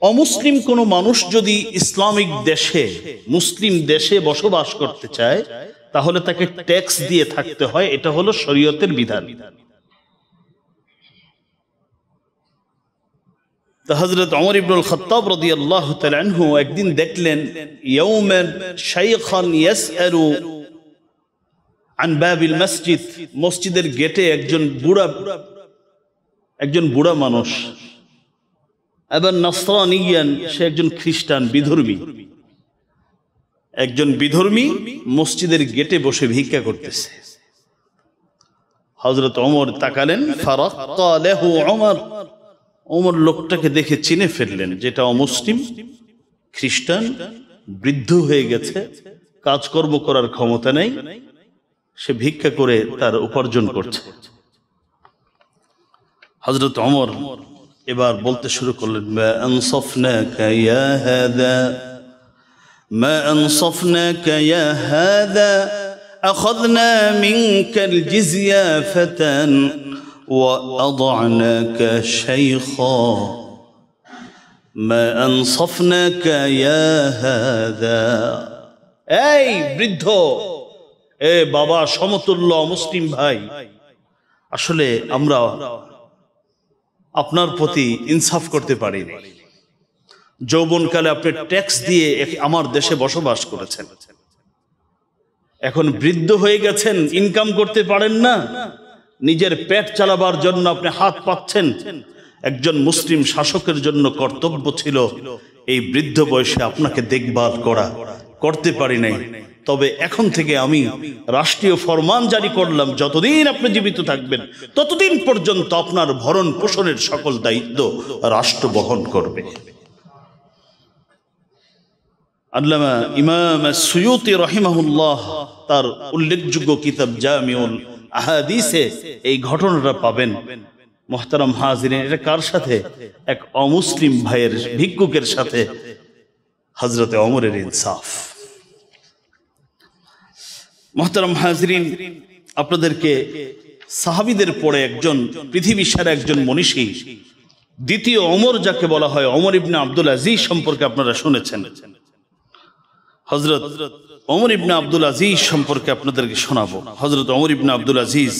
অমুসলিম কোন মানুষ যদি ইসলামিক দেশে, মুসলিম দেশে বসবাস করতে চায়, তাহলে তাকে ট্যাক্স দিয়ে থাকতে হয়, এটা হলো শরীয়তের বিধান। তো হযরত ওমর ইবনুল খাত্তাব রাদিয়াল্লাহু তাআলা আনহু একদিন দেখলেন ইয়াউমান শাইখান ইয়াসআলু আন বাবিল মসজিদ, মসজিদের গেটে একজন বুড়া মানুষ, এবার নাসরানিয়ান, সে একজন খ্রিস্টান বিধর্মী, একজন বিধর্মী মসজিদের গেটে বসে ভিক্ষা করতেছে। হযরত ওমর তাকালেন, ফারাক্কা লাহু ওমর, ওমর লোকটাকে দেখে চিনে ফেললেন যেটা অমুসলিম, খ্রিস্টান, বৃদ্ধ হয়ে গেছে, কাজকর্ম করার ক্ষমতা নেই, সে ভিক্ষা করে তার উপার্জন করছে। হযরত ওমর এবার বলতে শুরু করলেন, মা আনসাফনাকা ইয়া হাদা, মা আনসাফনাকা ইয়া হাদা, আখাযনা মিনকাল জিজিয়াফাতান ওয়া আদ'নাকা শাইখা, মা আনসাফনাকা ইয়া হাদা। এই বৃদ্ধ, এ বাবা, সমতুল্য মুসলিম ভাই, আসলে আমরা আপনার প্রতি ইনসাফ করতে পারিনি। যৌবনকালে আপনি ট্যাক্স দিয়ে আমার দেশে বসবাস করেছেন, এখন বৃদ্ধ হয়ে গেছেন, ইনকাম করতে পারেন না, নিজের পেট চালাবার জন্য আপনি হাত পাচ্ছেন। একজন মুসলিম শাসকের জন্য কর্তব্য ছিল এই বৃদ্ধ বয়সে আপনাকে দেখভাল করা, করতে পারি নাই। তবে এখন থেকে আমি রাষ্ট্রীয় ফরমান জারি করলাম, যতদিন আপনি জীবিত থাকবেন ততদিন পর্যন্ত আপনার ভরণ পোষণের সকল দায়িত্ব রাষ্ট্র বহন করবে। আল্লামা ইমাম সুয়ুতি রাহিমাহুল্লাহ তার উল্লেখযোগ্য কিতাব জামিউল আহাদিসে এই ঘটনাটা পাবেন। মুহতারাম হাজিরিন, এটা কার সাথে? এক অমুসলিম ভাইয়ের, ভিক্ষুকের সাথে হযরতে ওমরের ইনসাফ। মুহতারাম হাজিরিন, আপনাদেরকে সাহাবীদের পরে একজন পৃথিবীর সেরা একজন মনীষী, দ্বিতীয় ওমর যাকে বলা হয়, ওমর ইবনে আব্দুল আজিজ সম্পর্কে আপনারা শুনেছেন। হযরত ওমর ইবনে আব্দুল আজিজ সম্পর্কে আপনাদেরকে শোনাবো। হযরত ওমর ইবনে আব্দুল আজিজ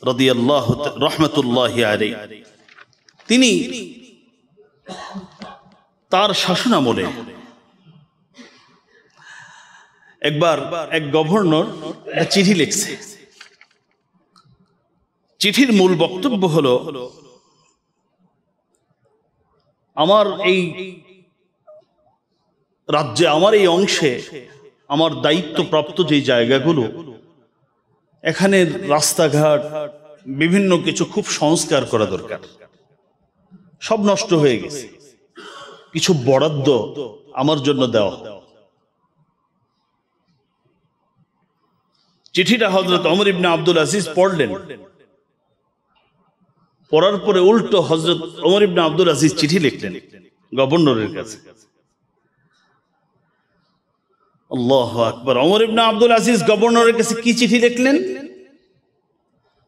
রাদিয়াল্লাহু রাহমাতুল্লাহি আলাইহি, তিনি তার শাসনামলে একবার এক গভর্নর একটা চিঠি লিখছে। চিঠির মূল বক্তব্য হলো, আমার এই রাজ্যে, আমার এই অংশে, আমার দায়িত্বপ্রাপ্ত যে জায়গাগুলো, এখানে রাস্তাঘাট, বিভিন্ন কিছু খুব সংস্কার করা দরকার, সব নষ্ট হয়ে গেছে, কিছু বরাদ্দ আমার জন্য দেওয়া। চিঠিটা হযরত ওমর ইবনে আব্দুল আজিজ পড়লেন। পড়ার পরে উল্টো হযরত ওমর ইবনে আব্দুল আজিজ চিঠি লিখলেন গভর্নরের কাছে। আল্লাহু আকবার। ওমর ইবনে আব্দুল আজিজ গভর্নরের কাছে কি চিঠি লিখলেন?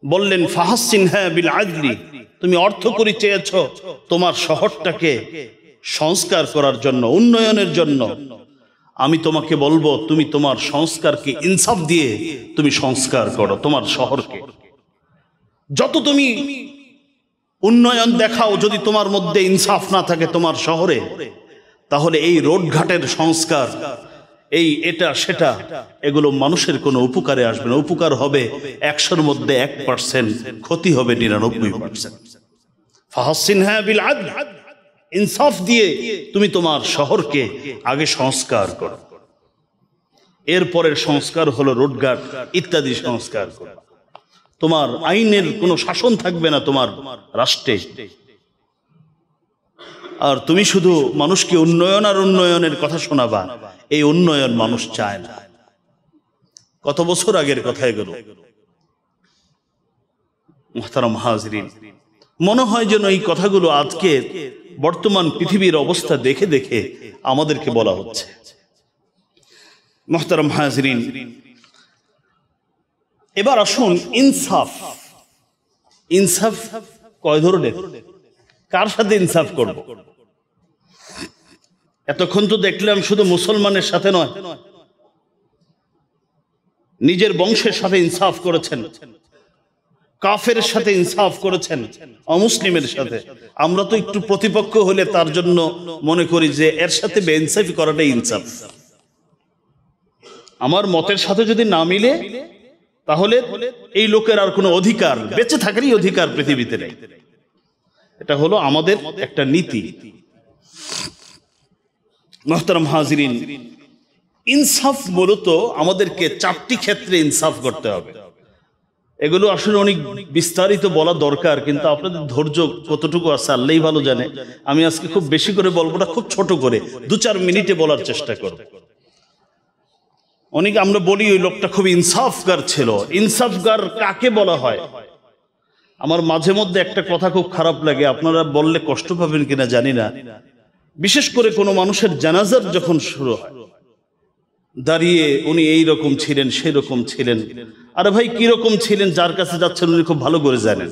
বললেন, ফাহাসসিনহা বিল আদলি, তুমি অর্থকড়ি চেয়েছ তোমার শহরটাকে সংস্কার করার জন্য, উন্নয়নের জন্য। আমি তোমাকে বলবো, তুমি তোমার সংস্কারকে ইনসাফ দিয়ে তুমি সংস্কার করো তোমার শহরকে। যত তুমি উন্নয়ন দেখাও, যদি তোমার মধ্যে ইনসাফ না থাকে তোমার শহরে, তাহলে এই রোডঘাটের সংস্কার, এই এটা সেটা, এগুলো মানুষের কোনো উপকারে আসবে না। উপকার হবে 100-র মধ্যে 1%, ক্ষতি হবে 99%। ফাহাসসিনহা বিল আদল, ইনসাফ দিয়ে তুমি তোমার শহরকে আগে সংস্কার করো, এরপরের সংস্কার হলো রোডঘাট ইত্যাদি সংস্কার করো। তোমার আইনের কোনো শাসন থাকবে না তোমার রাষ্ট্রে, আর তুমি শুধু মানুষকে উন্নয়ন আর উন্নয়নের কথা শোনাবা, এই উন্নয়ন মানুষ চায় না। কত বছর আগের কথা এগুলো। মুহতারাম হাজিরিন, মনে হয় যেন এই কথাগুলো আজকে বর্তমান পৃথিবীর অবস্থা দেখে দেখে আমাদেরকে বলা হচ্ছে। মুহতারাম হাজিরিন, এবার আসুন ইনসাফ। ইনসাফ কয় ধরনের? কার সাথে ইনসাফ করব? এতক্ষণ তো দেখলাম শুধু মুসলমানের সাথে নয়, নিজের বংশের সাথে ইনসাফ করেছেন, কাফের সাথে ইনসাফ করেছেন অমুসলিমের সাথে। আমরা তো একটু প্রতিপক্ষ হলে তার জন্য মনে করি যে এর সাথে বেইনসাফি করাটাই ইনসাফ। আমার মতের সাথে যদি না মিলে তাহলে এই লোকের আর কোনো অধিকার, বেঁচে থাকারই অধিকার পৃথিবীতে নেই। এটা হলো আমাদের একটা নীতি। মুহতারাম হাজিরিন, ইনসাফ মূলত আমাদেরকে 4টি ক্ষেত্রে ইনসাফ করতে হবে। এগুলো আসলে অনেক বিস্তারিত বলা দরকার, কিন্তু আপনাদের ধৈর্য কতটুকু আছে আল্লাহই ভালো জানে। আমি আজকে খুব বেশি করে বলবো না, খুব ছোট করে 2-4 মিনিটে বলার চেষ্টা করব। অনেক আমরা বলি ওই লোকটা খুব ইনসাফগার ছিল। ইনসাফগার কাকে বলা হয়? আমার মাঝে মধ্যে একটা কথা খুব খারাপ লাগে, আপনারা বললে কষ্ট পাবেন কিনা জানি না। বিশেষ করে কোনো মানুষের জানাজার যখন শুরু হয়, দাঁড়িয়ে উনি এই রকম ছিলেন, সেই রকম ছিলেন। আরে ভাই, কিরকম ছিলেন যার কাছে যাচ্ছেন উনি খুব ভালো করে জানেন।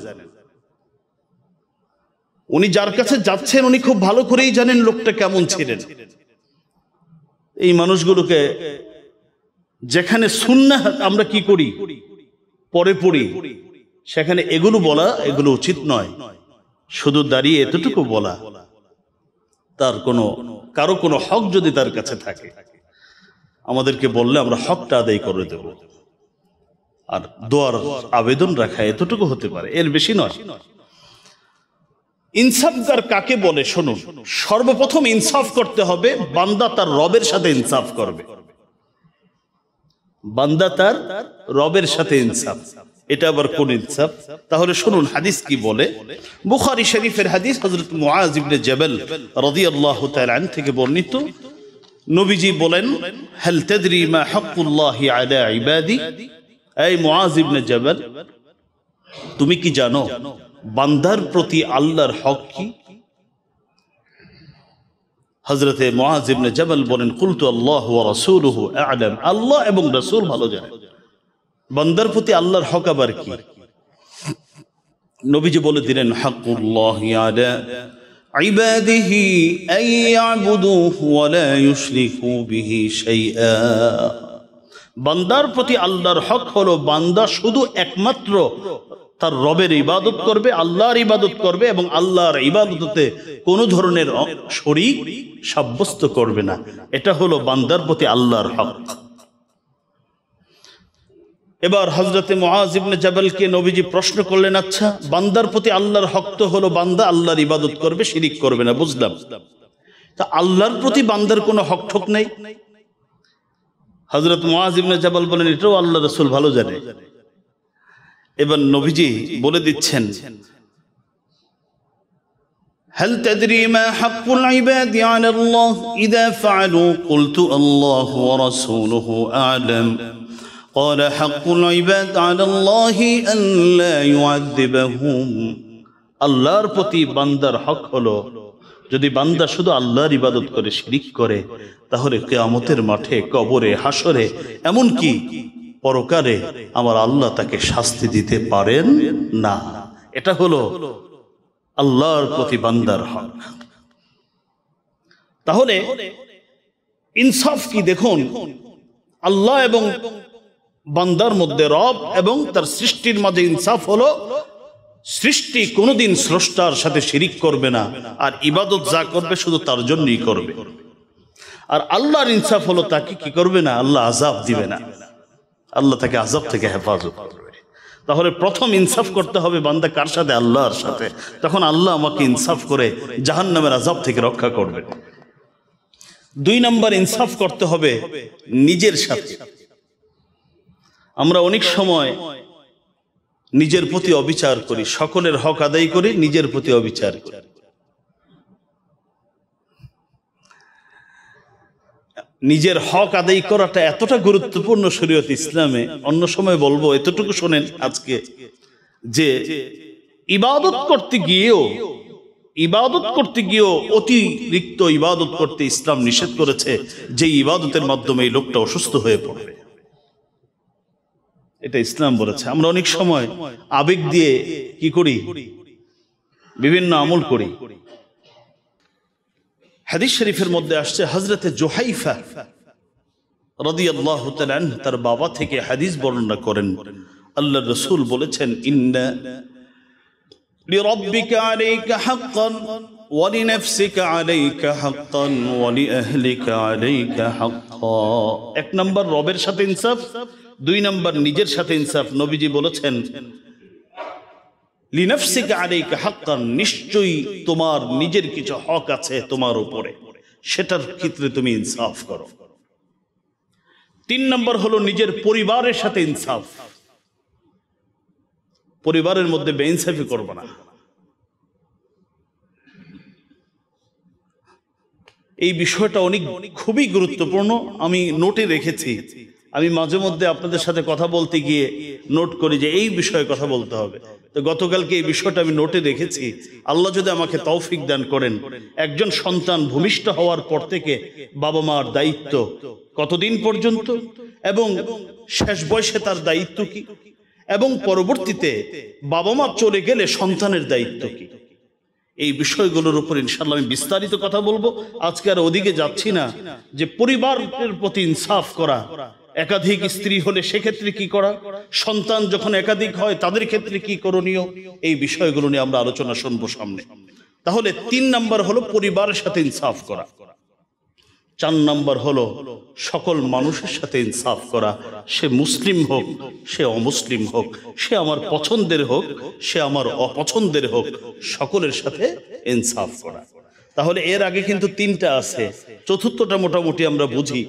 উনি যার কাছে যাচ্ছেন উনি খুব ভালো করেই জানেন লোকটা কেমন ছিলেন। এই মানুষগুলোকে যেখানে সুন্নাহ আমরা কি করি, পরে পড়ি, সেখানে এগুলো বলা এগুলো উচিত নয়। শুধু দাঁড়িয়ে এতটুকু বলা, তার কারো কোনো হক যদি তার কাছে থাকে আমাদেরকে বললে আমরা হকটা আদায় করে দেব। আর দোয়ার আবেদন রাখা এতটুকু হতে পারে, এর বেশি নয়। ইনসাফগার কাকে বলে শুনুন। সর্বপ্রথম ইনসাফ করতে হবে, বান্দা তার রবের সাথে ইনসাফ করবে। বান্দা তার রবের সাথে ইনসাফ, এটা আবার কোন ইনসাফ? তাহলে শুনুন হাদিস কি বলে। বুখারী শরীফের হাদিস, হযরত মুআয ইবনে জাবাল রাদিয়াল্লাহু তাআলা আনহু থেকে বর্ণিত। নবীজি বলেন, হাল তাদরি মা হাক্কুল্লাহি আলা ইবাদি? এই মুআয ইবনে জাবাল, তুমি কি জানো বান্দার প্রতি আল্লাহর হক কি? হযরতে মুআয ইবনে জাবাল বলেন, কুলতু আল্লাহু ওয়া রাসূলুহু আ'লাম। আল্লাহ এবং রাসূল ভালো জানেন। বান্দার প্রতি আল্লাহর হক আবার কি? নবীজি বলে দিলেন, হাক্কুল্লাহি আলা ইবাদিহি আন ইয়াবুদুহু ওয়া লা ইউশরিকু বিহি শাইআ। বান্দার প্রতি আল্লাহর হক হলো বান্দা শুধু একমাত্র তার রবের ইবাদত করবে, আল্লাহর ইবাদত করবে এবং আল্লাহর ইবাদতে কোনো ধরনের শরীক সাব্যস্ত করবে না। এটা হলো বান্দার প্রতি আল্লাহর হক। এবার হযরতে মুআয ইবনে জাবালকে নবীজি প্রশ্ন করলেন, আচ্ছা বান্দার প্রতি আল্লাহর হক তো হলো বান্দা আল্লাহর ইবাদত করবে, শিরিক করবে না, বুঝলাম। তা আল্লাহর প্রতি বান্দার কোনো হক ঠক নেই? হযরত মুআয ইবনে জাবাল বলেন, এটাও আল্লাহ রাসূল ভালো জানে। এবার নবীজি বলে দিচ্ছেন, هل تدري ما حق العباد على الله إذا فعلوا؟ قلت الله ورسوله أعلم قال حق العباد على الله أن لا يعذبهم। আল্লাহর প্রতি বান্দার হক হলো, যদি বান্দা শুধু আল্লাহর ইবাদত করে শিরিক করে তাহলে কিয়ামতের মাঠে, কবরে, হাসরে, এমনকি পরকালে আমার আল্লাহ তাকে শাস্তি দিতে পারেন না। এটা হলো আল্লাহর প্রতি বান্দার হক। তাহলে ইনসাফ কি দেখুন, আল্লাহ এবং বান্দার মধ্যে, রব এবং তার সৃষ্টির মাঝে ইনসাফ হলো, সৃষ্টি কোনোদিন স্রষ্টার সাথে শিরিক করবে না, আর ইবাদত যা করবে শুধু তার জন্যই করবে। আর আল্লাহর ইনসাফ হলো, তাকে কি করবে না, আল্লাহ আযাব দিবে না, আল্লাহ তাকে আযাব থেকে হেফাজত করবে। তাহলে প্রথম ইনসাফ করতে হবে বান্দা কার সাথে? আল্লাহর সাথে। তখন আল্লাহ আমাকে ইনসাফ করে জাহান্নামের আযাব থেকে রক্ষা করবে। 2 নম্বর ইনসাফ করতে হবে নিজের সাথে। আমরা অনেক সময় নিজের প্রতি অবিচার করি, সকলের হক আদায় করি, নিজের প্রতি অবিচার করি। নিজের হক আদায় করাটা এতটা গুরুত্বপূর্ণ শরীয়ত ইসলামে। অন্য সময় বলবো, এতটুকু শোনেন আজকে, যে ইবাদত করতে গিয়েও অতিরিক্ত ইবাদত করতে ইসলাম নিষেধ করেছে, যে ইবাদতের মাধ্যমে এই লোকটা অসুস্থ হয়ে পড়বে। এটা ইসলাম বলেছে। আমরা অনেক সময় আবেগ দিয়ে কি করি, বিভিন্ন আমল করি। হাদিস শরীফের মধ্যে আসছে, হযরতে জুহাইফা রাদিয়াল্লাহু তাআলা আনহু তার বাবা থেকে হাদিস বর্ণনা করেন, আল্লাহ রাসূল বলেছেন, ইন্না লিরাব্বিকা আলাইকা হাক্কান ওয়া লিনাফসিকা আলাইকা হাক্কান ওয়া লিআহলিকা আলাইকা হাক্কা। এক নাম্বার রবের সাথে ইনসাফ, দুই নাম্বার নিজের সাথে ইনসাফ। নবীজি বলেছেন, লিনাফসিকা আলাইকা হাক্কান, নিশ্চয়ই তোমার নিজের কিছু হক আছে তোমার উপরে, সেটার ক্ষেত্রে তুমি ইনসাফ করো। তিন নাম্বার হলো নিজের পরিবারের সাথে ইনসাফ। পরিবারের মধ্যে বেইনসাফি করবে না। এই বিষয়টা অনেক খুবই গুরুত্বপূর্ণ, আমি নোটে রেখেছি। আমি মাঝে মধ্যে আপনাদের সাথে কথা বলতে গিয়ে নোট করি যে এই বিষয়ে কথা বলতে হবে। তো গতকালকে এই বিষয়টা আমি নোটে রেখেছি। আল্লাহ যদি আমাকে তৌফিক দান করেন, একজন সন্তান ভূমিষ্ঠ হওয়ার পর থেকে বাবা মার দায়িত্ব কতদিন পর্যন্ত, এবং শেষ বয়সে তার দায়িত্ব কি, এবং পরবর্তীতে বাবা মা চলে গেলে সন্তানের দায়িত্ব কি, এই বিষয়গুলোর উপর ইনশাআল্লাহ আমি বিস্তারিত কথা বলবো। আজকে আর ওদিকে যাচ্ছি না। যে পরিবারের প্রতি ইনসাফ করা, একাধিক স্ত্রী হলে সেক্ষেত্রে কি করা, সন্তান যখন একাধিক হয় তাদের ক্ষেত্রে কি করণীয়, এই বিষয়গুলো নিয়ে আমরা আলোচনা শুনবো সামনে। তাহলে 3 নাম্বার হলো পরিবারের সাথে ইনসাফ করা। 4 নাম্বার হলো সকল মানুষের সাথে ইনসাফ করা, সে মুসলিম হোক, সে অমুসলিম হোক, সে আমার পছন্দের হোক, সে আমার অপছন্দের হোক, সকলের সাথে ইনসাফ করা। তাহলে এর আগে কিন্তু 3টা আছে, চতুর্থটা মোটামুটি আমরা বুঝি।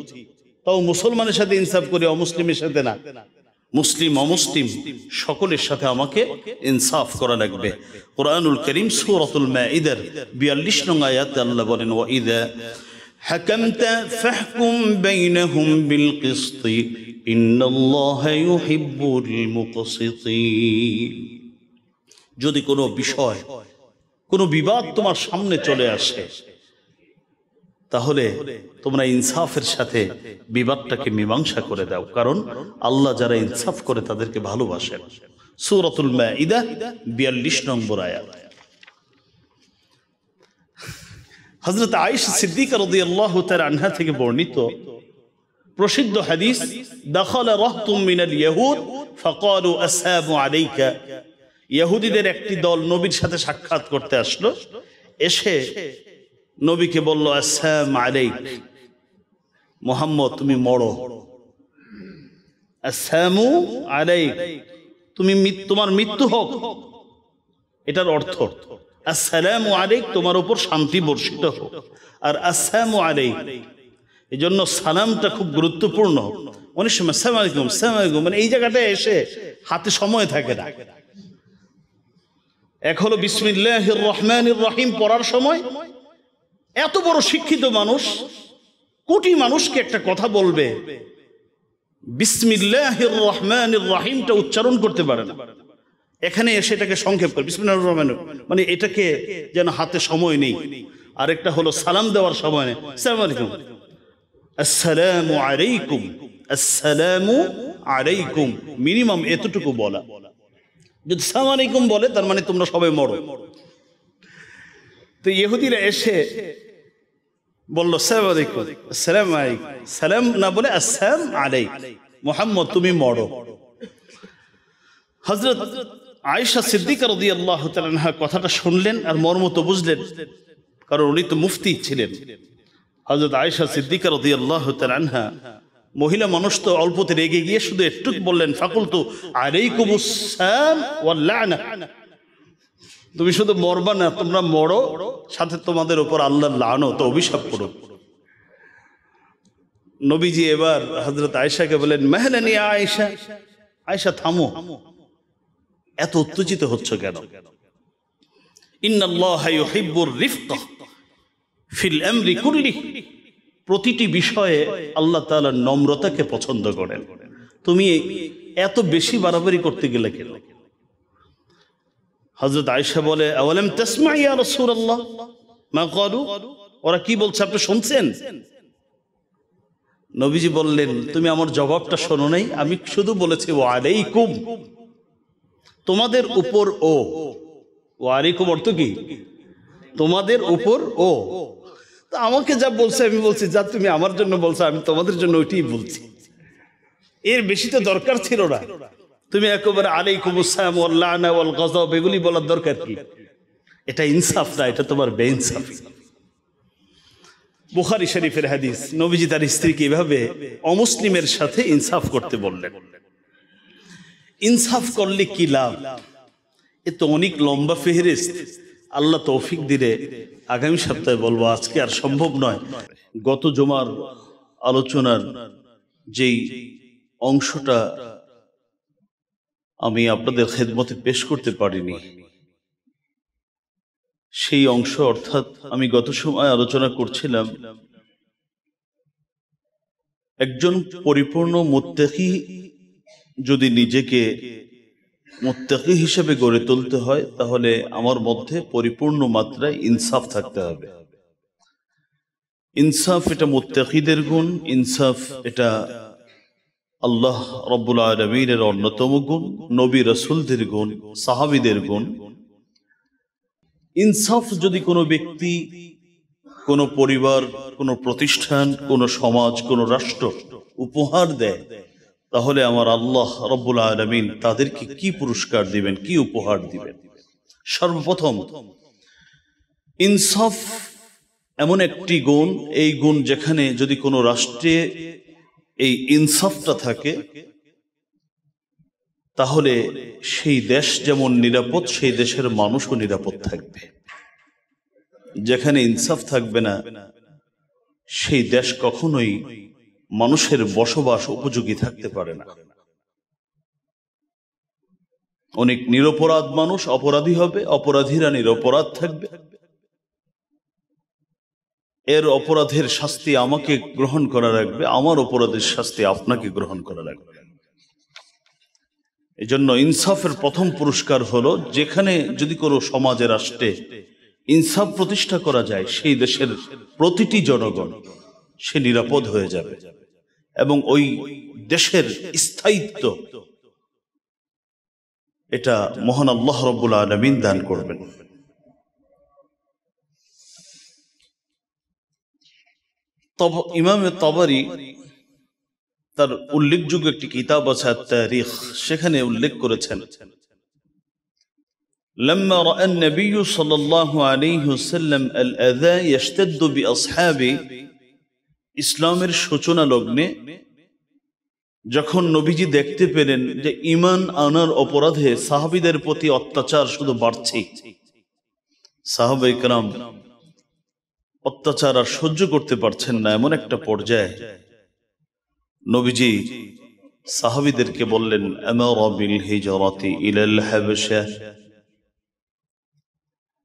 তাও মুসলমানের সাথে ইনসাফ করি, অমুসলিমের সাথে না। মুসলিম অমুসলিম সকলের সাথে আমাকে ইনসাফ করা লাগবে। কুরআনুল কারীম সূরাতুল মাঈদার 42 নং আয়াতে আল্লাহ বলেন, ওয়া ইযা হাকামতা ফাহকুম বাইনাহুম বিল কিসত ইন্নাল্লাহা ইউহিব্বুল মুকসিতিন। যদি কোনো বিষয়, কোনো বিবাদ তোমার সামনে চলে আসে, তাহলে তোমরা ইনসাফের সাথে বিবাদটাকে মীমাংসা করে দাও, কারণ আল্লাহ যারা ইনসাফ করে তাদেরকে ভালোবাসেন। সূরাতুল মাঈদা 42 নম্বর আয়াত। হযরত আয়েশা সিদ্দিকা রাদিয়াল্লাহু তাআলা আনহা থেকে বর্ণিত প্রসিদ্ধ হাদিস, দাখালা রাহতুম মিনাল ইয়াহুদ ফাকালু আসসালামু আলাইকা। ইহুদিদের একটি দল নবীর সাথে সাক্ষাৎ করতে আসলো, এসে নবীকে বলল, আসসালামু আলাইক, মুহাম্মদ তুমি মরো। আসসালামু আলাইক, তুমি তোমার মৃত্যু হোক, এটার অর্থ আসসালামু আলাইক, তোমার উপর শান্তি বর্ষিত হোক। আর আসসালামু আলাইক, এই জন্য সালামটা খুব গুরুত্বপূর্ণ। অনেক সময় আসসালামু আলাইকুম, আসসালামু আলাইকুম, মানে এই জায়গাটায় এসে হাতে সময় থাকে না। এক হলো বিসমিল্লাহির রহমানির রহিম পড়ার সময়, এত বড় শিক্ষিত মানুষ, কোটি মানুষকে একটা কথা বলবে, বিসমিল্লাহির রহমানির রহিমটা উচ্চারণ করতে পারে না, এখানে এসে এটাকে সংক্ষেপ করে বিসমিল্লাহির রহমানির, মানে এটাকে যেন হাতে সময় নেই। আরেকটা হলো সালাম দেওয়ার সময় নেই, আসসালামু আলাইকুম, আসসালামু আলাইকুম, আসসালামু আলাইকুম, মিনিমাম এতটুকু বলা। যদি আসসালামু আলাইকুম বলে তার মানে তোমরা সবাই মরো। তো ইহুদিরা এসে বলল আসসালামু আলাইকুম, আসসালামু আলাইকুম, সালাম না বলে আসসালাম আলাইক, মুহাম্মদ তুমি মরো। হযরত আয়েশা সিদ্দিকা রাদিয়াল্লাহু তাআলা আনহা কথাটা শুনলেন আর মর্ম তো বুঝলেন, কারণ উনি তো মুফতি ছিলেন। হযরত আয়েশা সিদ্দিকা রাদিয়াল্লাহু তাআলা আনহা মহিলা মানুষ, তো অল্পতে রেগে গিয়ে শুধু একটু বললেন, ফাকুলতু আলাইকুমুস সালাম ওয়াল লা'না, তুমি শুধু মরবা না, তোমরা মরো, সাথে তোমাদের উপর আল্লাহর লানত, অভিশাপ পড়ুক। নবীজি এবার হযরত আয়েশাকে বলেন, মাহলান ইয়া আয়েশা, আয়েশা থামো, এত উত্তেজিত হচ্ছ কেন? ইন্নাল্লাহা ইউহিব্বুর রিফকা ফিল আমরি কুল্লি, প্রতিটি বিষয়ে আল্লাহ তাআলা নম্রতাকে পছন্দ করেন, তুমি এত বেশি বাড়াবাড়ি করতে গেলে কেন? হযরত আয়েশা বলে, আওয়ালাম তাসমা ইয়া রাসূলুল্লাহ মা ক্বালু, ওরা কি বলছে আপনি শুনছেন? নবীজি বললেন, তুমি আমার জবাবটা শোনো নাই, আমি শুধু বলেছি ওয়া আলাইকুম, তোমাদের উপর ও। ওয়া আলাইকুম অর্থ কি? তোমাদের উপর ও। তো আমাকে যা বলছে আমি বলছি, যা তুমি আমার জন্য বলছো আমি তোমাদের জন্য ওইটাই বলছি, এর বেশি তো দরকার ছিল না। তুমি একেবারে আলাইকুমুস সালাম ওয়াল লানা ওয়াল গযব এগুলি বলার দরকার কি? এটা ইনসাফ না, এটা তোমার বেইনসাফি। বুখারী শরীফের হাদিস, নবীজি তার স্ত্রীকে এভাবে অমুসলিমের সাথে ইনসাফ করতে বললেন। ইনসাফ করলে কি লাভ? এ তো অনেক লম্বা ফেহরিস্ত। আল্লাহ তৌফিক দিলে আগামী সপ্তাহে বলবো, আজকে আর সম্ভব নয়। গত জুমার আলোচনার যেই অংশটা আমি আপনাদের খেদমতে পেশ করতে পারিনি, সেই অংশ অর্থাৎ আমি গত সময় আলোচনা করছিলাম একজন পরিপূর্ণ মুত্তাকি যদি নিজেকে মুত্তাকি হিসেবে গড়ে তুলতে হয়, তাহলে আমার মধ্যে পরিপূর্ণ মাত্রায় ইনসাফ থাকতে হবে। ইনসাফ এটা মুত্তাকিদের গুণ, ইনসাফ এটা আল্লাহ রাব্বুল আলামিনের অন্যতম গুণ, নবী রাসূলদের গুণ, সাহাবীদের গুণ। ইনসাফ যদি কোনো ব্যক্তি, কোনো পরিবার, কোনো প্রতিষ্ঠান, কোনো সমাজ, কোনো রাষ্ট্র উপহার দেয়, তাহলে আমার আল্লাহ রাব্বুল আলামিন তাদেরকে কি পুরস্কার দিবেন, কি উপহার দিবেন? সর্বপ্রথম ইনসাফ এমন একটি গুণ, এই গুণ যেখানে যদি কোনো রাষ্ট্রে এই ইনসাফটা থাকে, তাহলে সেই দেশ যেমন নিরাপদ, সেই দেশের মানুষও নিরাপদ থাকবে। যেখানে ইনসাফ থাকবে না, সেই দেশ কখনোই মানুষের বসবাস উপযোগী থাকতে পারে না। অনেক নিরপরাধ মানুষ অপরাধী হবে, অপরাধীরা নিরপরাধ থাকবে। এর অপরাধের শাস্তি আমাকে গ্রহণ করা লাগবে, আমার অপরাধের শাস্তি আপনাকে গ্রহণ করা লাগবে। এই জন্য ইনসাফের প্রথম পুরস্কার হলো, যেখানে যদি কোনো সমাজে, রাষ্ট্রে ইনসাফ প্রতিষ্ঠা করা যায়, সেই দেশের প্রতিটি জনগণ সে নিরাপদ হয়ে যাবে এবং ওই দেশের স্থায়িত্ব এটা মহান আল্লাহ রাব্বুল আলামিন দান করবেন। ইমামে তাবারি তার উল্লেখযোগ্য একটি কিতাব আছে আত-তারিখ, সেখানে উল্লেখ করেছেন, لما رأى النبي صلى الله عليه وسلم الأذى يشتد بأصحابه, ইসলামের সূচনা লগ্নে যখন নবীজি দেখতে পেলেন যে ঈমান আনার অপরাধে সাহাবীদের প্রতি অত্যাচার শুধু বাড়ছে, সাহাবায়ে কেরাম অত্যাচার আর সহ্য করতে পারছেন না, এমন একটা পর্যায়ে নবীজি সাহাবীদেরকে বললেন, আমারা বিল হিজরাতি ইলাল হাবশা,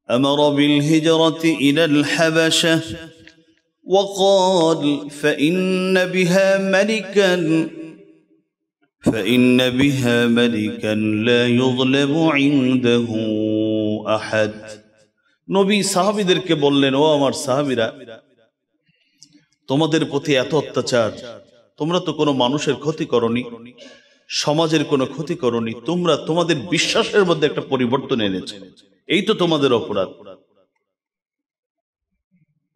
আমারা বিল হিজরাতি ইলাল হাবশা وقال فإن بها ملكا لا يظلم عنده أحد। নবী সাহাবীদেরকে বললেন, ও আমার সাহাবীরা, তোমাদের প্রতি এত অত্যাচার, তোমরা তো কোনো মানুষের ক্ষতি করনি, সমাজের কোনো ক্ষতি করনি, তোমরা তোমাদের বিশ্বাসের মধ্যে একটা পরিবর্তন এনেছো, এই তো তোমাদের অপরাধ।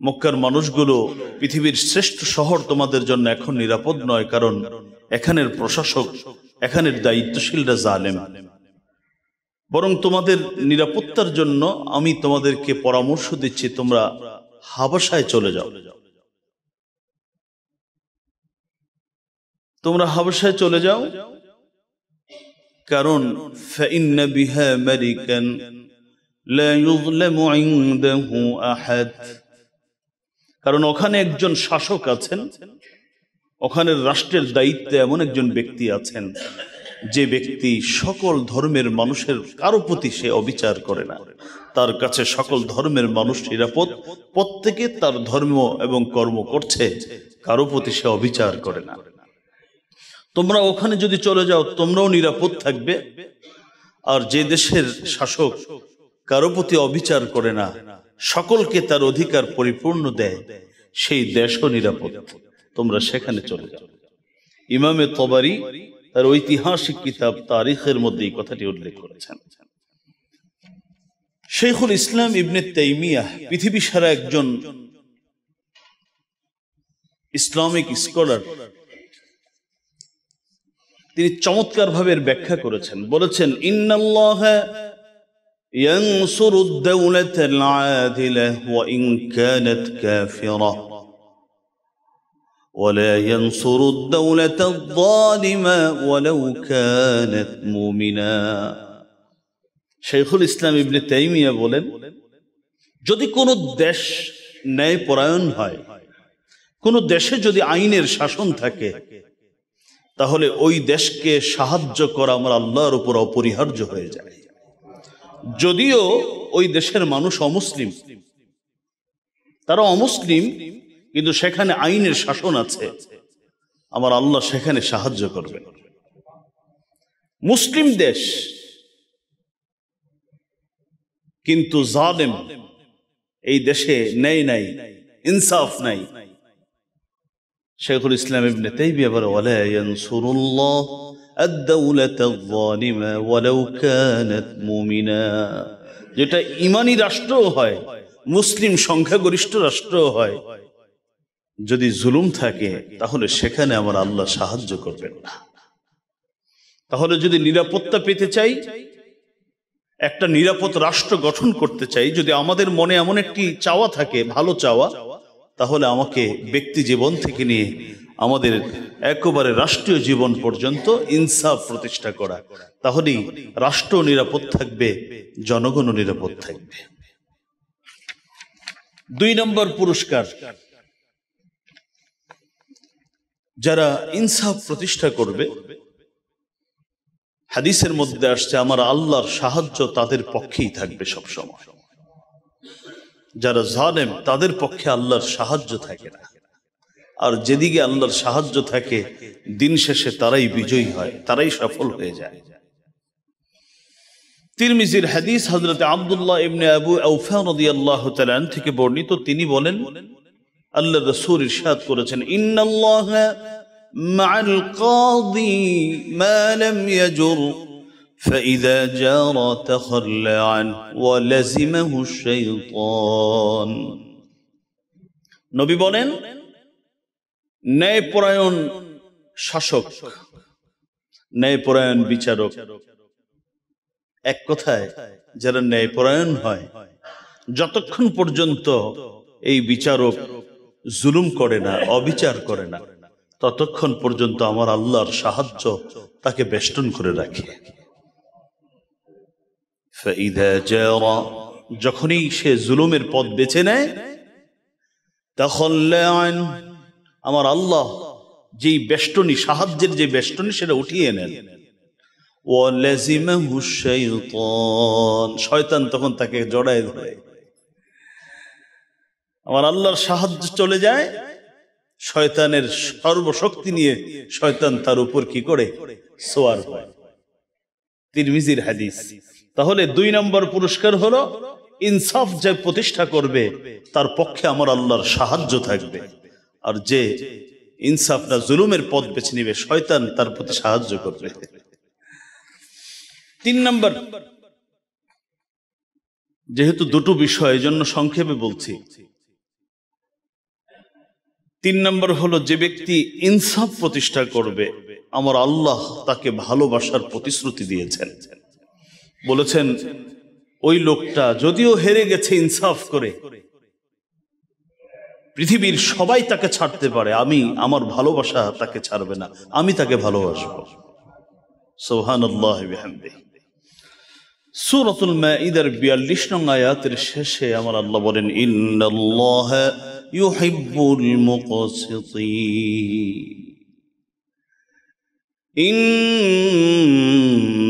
মক্কার মানুষগুলো পৃথিবীর শ্রেষ্ঠ শহর তোমাদের জন্য এখন নিরাপদ নয়, কারণ এখানের প্রশাসক, এখানের দায়িত্বশীলরা জালেম। বরং তোমাদের নিরাপত্তার জন্য আমি তোমাদেরকে পরামর্শ দিচ্ছি, তোমরা হাবাসায় চলে যাও, তোমরা হাবাসায় চলে যাও, কারণ فإن بها ملكا لا يظلم عنده أحد, কারণ ওখানে একজন শাসক আছেন, ওখানের রাষ্ট্রের দায়িত্বে এমন একজন ব্যক্তি আছেন, যে ব্যক্তি সকল ধর্মের মানুষের কারো প্রতি সে অবিচার করে না, তার কাছে সকল ধর্মের মানুষ নিরাপদ, প্রত্যেকে তার ধর্ম এবং কর্ম করছে, কারো প্রতি সে অবিচার করে না। তোমরা ওখানে যদি চলে যাও, তোমরাও নিরাপদ থাকবে, আর যে দেশের শাসক কারো প্রতি অবিচার করে না, সকলকে তার অধিকার পরিপূর্ণ দেয়, সেই দেশও নিরাপদ, তোমরা সেখানে চলে যাও। ইমামে তাবারি তার ঐতিহাসিক কিতাব তারিখের মধ্যে এই কথাটি উল্লেখ করেছেন। শাইখুল ইসলাম ইবনে তাইমিয়াহ পৃথিবী সারা একজন ইসলামিক স্কলার, তিনি চমৎকারভাবে এর ব্যাখ্যা করেছেন, বলেছেন ইন্নাল্লাহা ইয়ানসুরুদ দাওলাতাল আদিলাহ ওয়া ইন কানাত কাফিরা ولا ينصر الدولة الظالمة ولو كانت مؤمنا। শাইখুল ইসলাম ইবনে তাইমিয়া বলেন, যদি কোনো দেশ ন্যায়পরায়ণ হয়, কোনো দেশে যদি আইনের শাসন থাকে, তাহলে ওই দেশকে সাহায্য করা আমার আল্লাহর উপর অপরিহার্য হয়ে যায়। যদিও ওই দেশের মানুষ অমুসলিম, তারা অমুসলিম, কিন্তু সেখানে আইনের শাসন আছে, আমার আল্লাহ সেখানে সাহায্য করবে। মুসলিম দেশ কিন্তু জালেম, এই দেশে ন্যায় নাই, ইনসাফ নাই। শাইখুল ইসলাম ইবনে তাইমিয়া বলেন, ওয়ালা ইয়ানসুরুল্লাহ আদ-দাওলাতাল যালিমা ওয়ালাউ কানাত মুমিনা। যেটা ঈমানি রাষ্ট্রও হয়, মুসলিম সংখ্যাগরিষ্ঠ রাষ্ট্রও হয়, যদি জুলুম থাকে তাহলে সেখানে আমার আল্লাহ সাহায্য করবেন না। তাহলে যদি নিরাপত্তা পেতে চাই, একটা নিরাপদ রাষ্ট্র গঠন করতে চাই, যদি আমাদের মনে এমন একটি চাওয়া থাকে, ভালো চাওয়া, তাহলে আমাকে ব্যক্তি জীবন থেকে নিয়ে আমাদের একেবারে রাষ্ট্রীয় জীবন পর্যন্ত ইনসাফ প্রতিষ্ঠা করা, তাহলেই রাষ্ট্র নিরাপদ থাকবে, জনগণও নিরাপদ থাকবে। 2 নম্বর পুরস্কার, যারা ইনসাফ প্রতিষ্ঠা করবে, হাদিসের মধ্যে আসছে আমার আল্লাহর সাহায্য তাদের পক্ষেই থাকবে সব সময়। যারা জালেম তাদের পক্ষে আল্লাহর সাহায্য থাকে না, আর যেদিকে আল্লাহর সাহায্য থাকে দিন শেষে তারাই বিজয়ী হয়, তারাই সফল হয়ে যায়। তিরমিজির হাদিস, হযরত আব্দুল্লাহ ইবনে আবু আওফা রাদিয়াল্লাহু তাআলা থেকে বর্ণিত, তিনি বলেন, আল্লাহর রাসূল ইরশাদ করেছেন, ইন্নাল্লাহা মা'আল কাযী মা লাম ইয়াজুর ফাইযা জারা তাখাল্লা আনহু ওয়া লাযিমাহু শাইতান। নবী বলেন, ন্যায়পরায়ণ শাসক, ন্যায়পরায়ণ বিচারক, এক কথায় যারা ন্যায়পরায়ণ হয়, যতক্ষণ পর্যন্ত এই বিচারক জুলুম করে না, অবিচার করে না, ততক্ষণ পর্যন্ত আমার আল্লাহর সাহায্য তাকে বেষ্টন করে রাখে। ফাইদা জারা, যখনই সে জুলুমের পথ বেছে নেয়, তাখাল্লা আন, আমার আল্লাহ যেই বেষ্টনী, সাহায্যের যে বেষ্টনী, সেটা উঠিয়ে নেন। ওয়া লাযিমাহু শাইতান, শয়তান তখন তাকে জড়ায় ধরে। আমার আল্লাহর সাহায্য চলে যায়, শয়তানের সর্বশক্তি নিয়ে শয়তান তার উপর কি করে, সোয়ার হয়। তিরমিজির হাদিস। তাহলে 2 নম্বর পুরস্কার হলো, ইনসাফ যে প্রতিষ্ঠা করবে তার পক্ষে আমার আল্লাহর সাহায্য থাকবে, আর যে ইনসাফ না জুলুমের পথ বেছে নিবে, শয়তান তার প্রতি সাহায্য করবে। 3 নম্বর, যেহেতু দুটো বিষয়, এজন্য সংক্ষেপে বলছি। 3 নম্বর হলো, যে ব্যক্তি ইনসাফ প্রতিষ্ঠা করবে আমার আল্লাহ তাকে ভালোবাসার প্রতিশ্রুতি দিয়েছেন। বলেছেন, ওই লোকটা যদিও হেরে গেছে ইনসাফ করে, পৃথিবীর সবাই তাকে ছাড়তে পারে, আমি আমার ভালোবাসা তাকে ছাড়বে না, আমি তাকে ভালোবাসবো। সুবহানাল্লাহি ওয়া বিহামদিহি। সূরাতুল মাঈদার 42 নং আয়াতের শেষে আমার আল্লাহ বলেন, ইন্নাল্লাহা ইউহিব্বুল মুকসিতিন,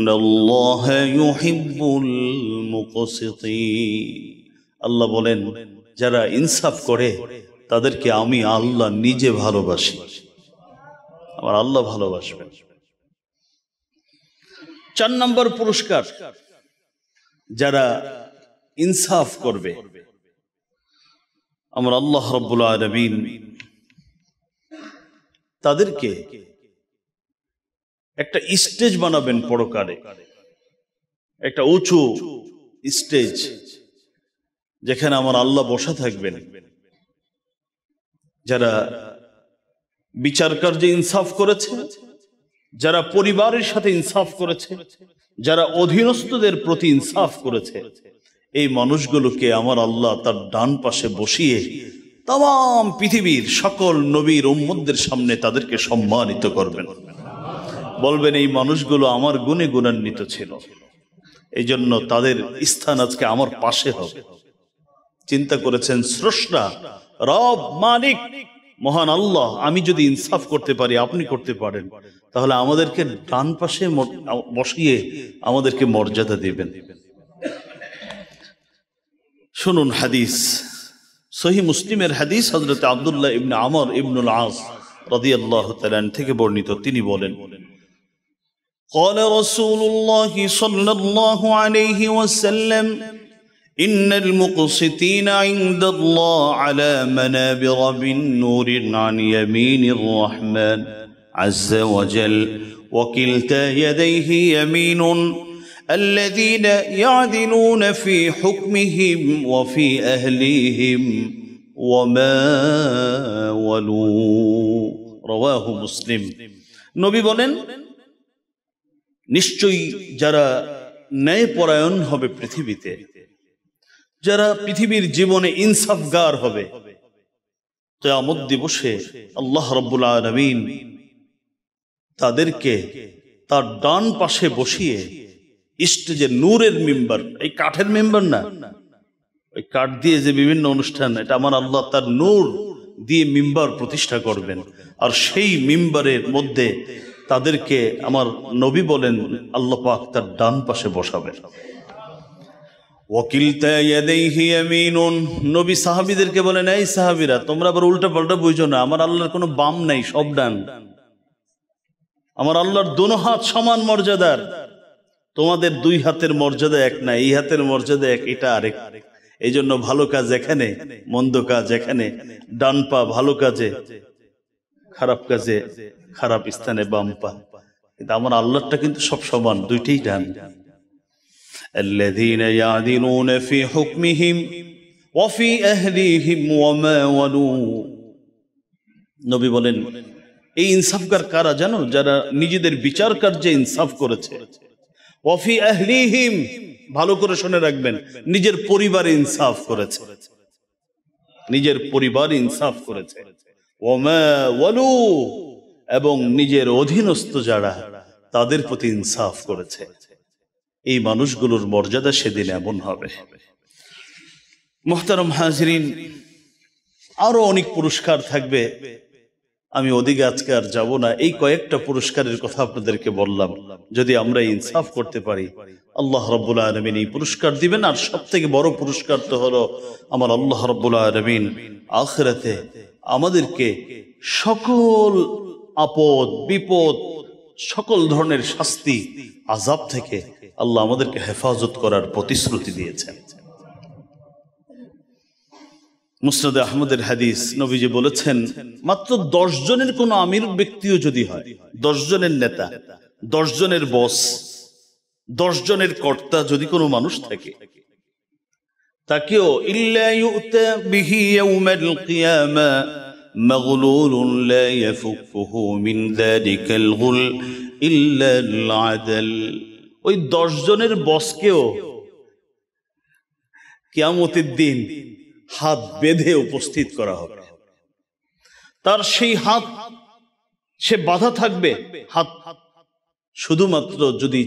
ইন্নাল্লাহা ইউহিব্বুল মুকসিতিন। আল্লাহ বলেন, যারা ইনসাফ করে তাদেরকে আমি আল্লাহ নিজে ভালোবাসি, আমার আল্লাহ ভালোবাসবেন। 4 নম্বর পুরস্কার, যারা ইনসাফ করবে আমার আল্লাহ রাব্বুল আলামিন তাদেরকে একটা স্টেজ বানাবেন পরকালে, একটা উঁচু স্টেজ, যেখানে আমার আল্লাহ বসা থাকবেন। যারা বিচার কার্যে ইনসাফ করেছে যারা পরিবারের সাথে ইনসাফ করেছে, যারা অধীনস্থদের প্রতি ইনসাফ করেছে, এই মানুষগুলোকে আমার আল্লাহ তার ডান পাশে বসিয়ে তাম পৃথিবীর সকল নবীর উম্মতদের সামনে তাদেরকে সম্মানিত করবেন। বলবেন এই মানুষগুলো আমার গুণে গুণান্বিত ছিল, এই জন্য তাদের স্থান আজকে আমার পাশে হবে। চিন্তা করেছেন স্রষ্টা, রব, মালিক, মহান আল্লাহ, আমি যদি ইনসাফ করতে পারি, আপনি করতে পারেন, তাহলে আমাদেরকে ডান পাশে বসিয়ে আমাদেরকে মর্যাদা দিবেন। শুনুন হাদিস, সহিহ মুসলিমের হাদিস, হযরত আব্দুল্লাহ ইবনে আমর ইবনুল আস রাদিয়াল্লাহু তাআলা থেকে বর্ণিত। তিনি বলেন, قال رسول الله صلى الله عليه وسلم إن المقسطين عند الله على منابر من نور عن يمين الرحمن عز وجل وكلتا يديه يمين الذين يعدلون في حكمهم وفي أهليهم وما ولوا رواه مسلم। নবী বলেন, নিশ্চয়ই যারা ন্যায়পরায়ণ হবে পৃথিবীতে, যারা পৃথিবীর জীবনে ইনসাফগার হবে, কিয়ামত দিবসে আল্লাহ রাব্বুল আলামিন তাদেরকে তার ডান পাশে বসিয়ে স্টেজে নূরের মিম্বার, এই কাঠের মিম্বার না, ওই কাঠ দিয়ে যে বিভিন্ন অনুষ্ঠান, এটা আমার আল্লাহ তার নূর দিয়ে মিম্বার প্রতিষ্ঠা করবেন। আর সেই মিম্বারের মধ্যে তাদেরকে আমার নবী বলেন আল্লাহ পাক তার ডান পাশে বসাবেন। ওয়াকিলতা ইয়াদাইহি ইয়ামিনুন, নবী সাহাবীদেরকে বলেন, এই সাহাবীরা, তোমরা আবার উল্টা পাল্টা বুঝো না, আমার আল্লাহর কোনো বাম নাই, সব ডান। আমার আল্লাহর দোনো হাত সমান মর্যাদার, তোমাদের দুই হাতের মর্যাদা এক না, এই হাতের মর্যাদা এক, এটা আরেক। এই জন্য ভালো কাজ এখানে, মন্দ কাজ এখানে, ডান পা ভালো কাজে, খারাপ কাজে খারাপ স্থানে বাম পা। কিন্তু আমার আল্লাহটা কিন্তু সব সমান, দুইটাই ডান। الذين يعدلون في حكمهم وفي أهليهم وما ولوا, নবী বলেন এই ইনসাফকার কারা জানো? যারা নিজেদের বিচার কার্যে ইনসাফ করেছে। ওয়াফি আহলিহিম, ভালো করে শুনে রাখবেন, নিজের পরিবারে ইনসাফ করেছে, নিজের পরিবারে ইনসাফ করেছে। ওয়ামা ওয়ালু, এবং নিজের অধীনস্থ যারা, তাদের প্রতি ইনসাফ করেছে। এই মানুষগুলোর মর্যাদা সেদিন এমন হবে। মুহতারাম হাজিরিন, আরো অনেক পুরস্কার থাকবে, আমি ওদিকে আজকে আর যাব না। এই কয়েকটা পুরস্কারের কথা আপনাদেরকে বললাম। যদি আমরা ইনসাফ করতে পারি, আল্লাহ রাব্বুল আলামিন এই পুরস্কার দিবেন। আর সব থেকে বড় পুরস্কার তো হলো আমার আল্লাহ রাব্বুল আলামিন আখিরাতে আমাদেরকে সকল আপদ বিপদ, সকল ধরনের শাস্তি, আযাব থেকে আল্লাহ আমাদেরকে হেফাজত করার প্রতিশ্রুতি দিয়েছেন। মুসনাদ আহমদের হাদিস, নবীজি বলেছেন, মাত্র 10 জনের কোন আমির ব্যক্তিও যদি হয়, 10 জনের নেতা, 10 জনের বস, 10 জনের কর্তা যদি কোনো মানুষ থাকে, তাকেও ইল্লা ইউতা বিহি ইয়াউমাল কিয়ামা মাগলুলুন লা ইয়াফুকুহু মিন যালিকাল গুল ইল্লা আল আদল, ওই 10 জনের বসকেও কিয়ামতের দিন হাত বেঁধে উপস্থিত করা হবে। তার সেই হাত, সে বাধা থাকবে হাত, শুধুমাত্র যদি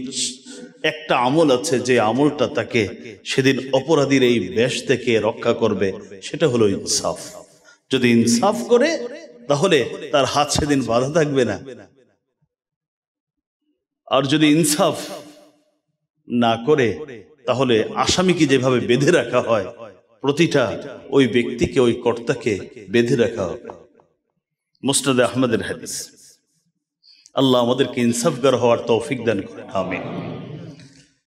একটা আমল আছে, যে আমলটা তাকে সেদিন অপরাধীর এই বেশ থেকে রক্ষা করবে, সেটা হলো ইনসাফ। যদি ইনসাফ করে তাহলে তার হাত সেদিন বাধা থাকবে না। আর যদি ইনসাফ না করে, তাহলে আসামিকে যেভাবে বেঁধে রাখা হয়, প্রতিটা ওই ব্যক্তিকে, ওই কর্তাকে বেঁধে রাখা হবে। মুসনাদ আহমদের হাদিস। আল্লাহ আমাদেরকে ইনসাফগার হওয়ার তৌফিক দান করেন, আমিন।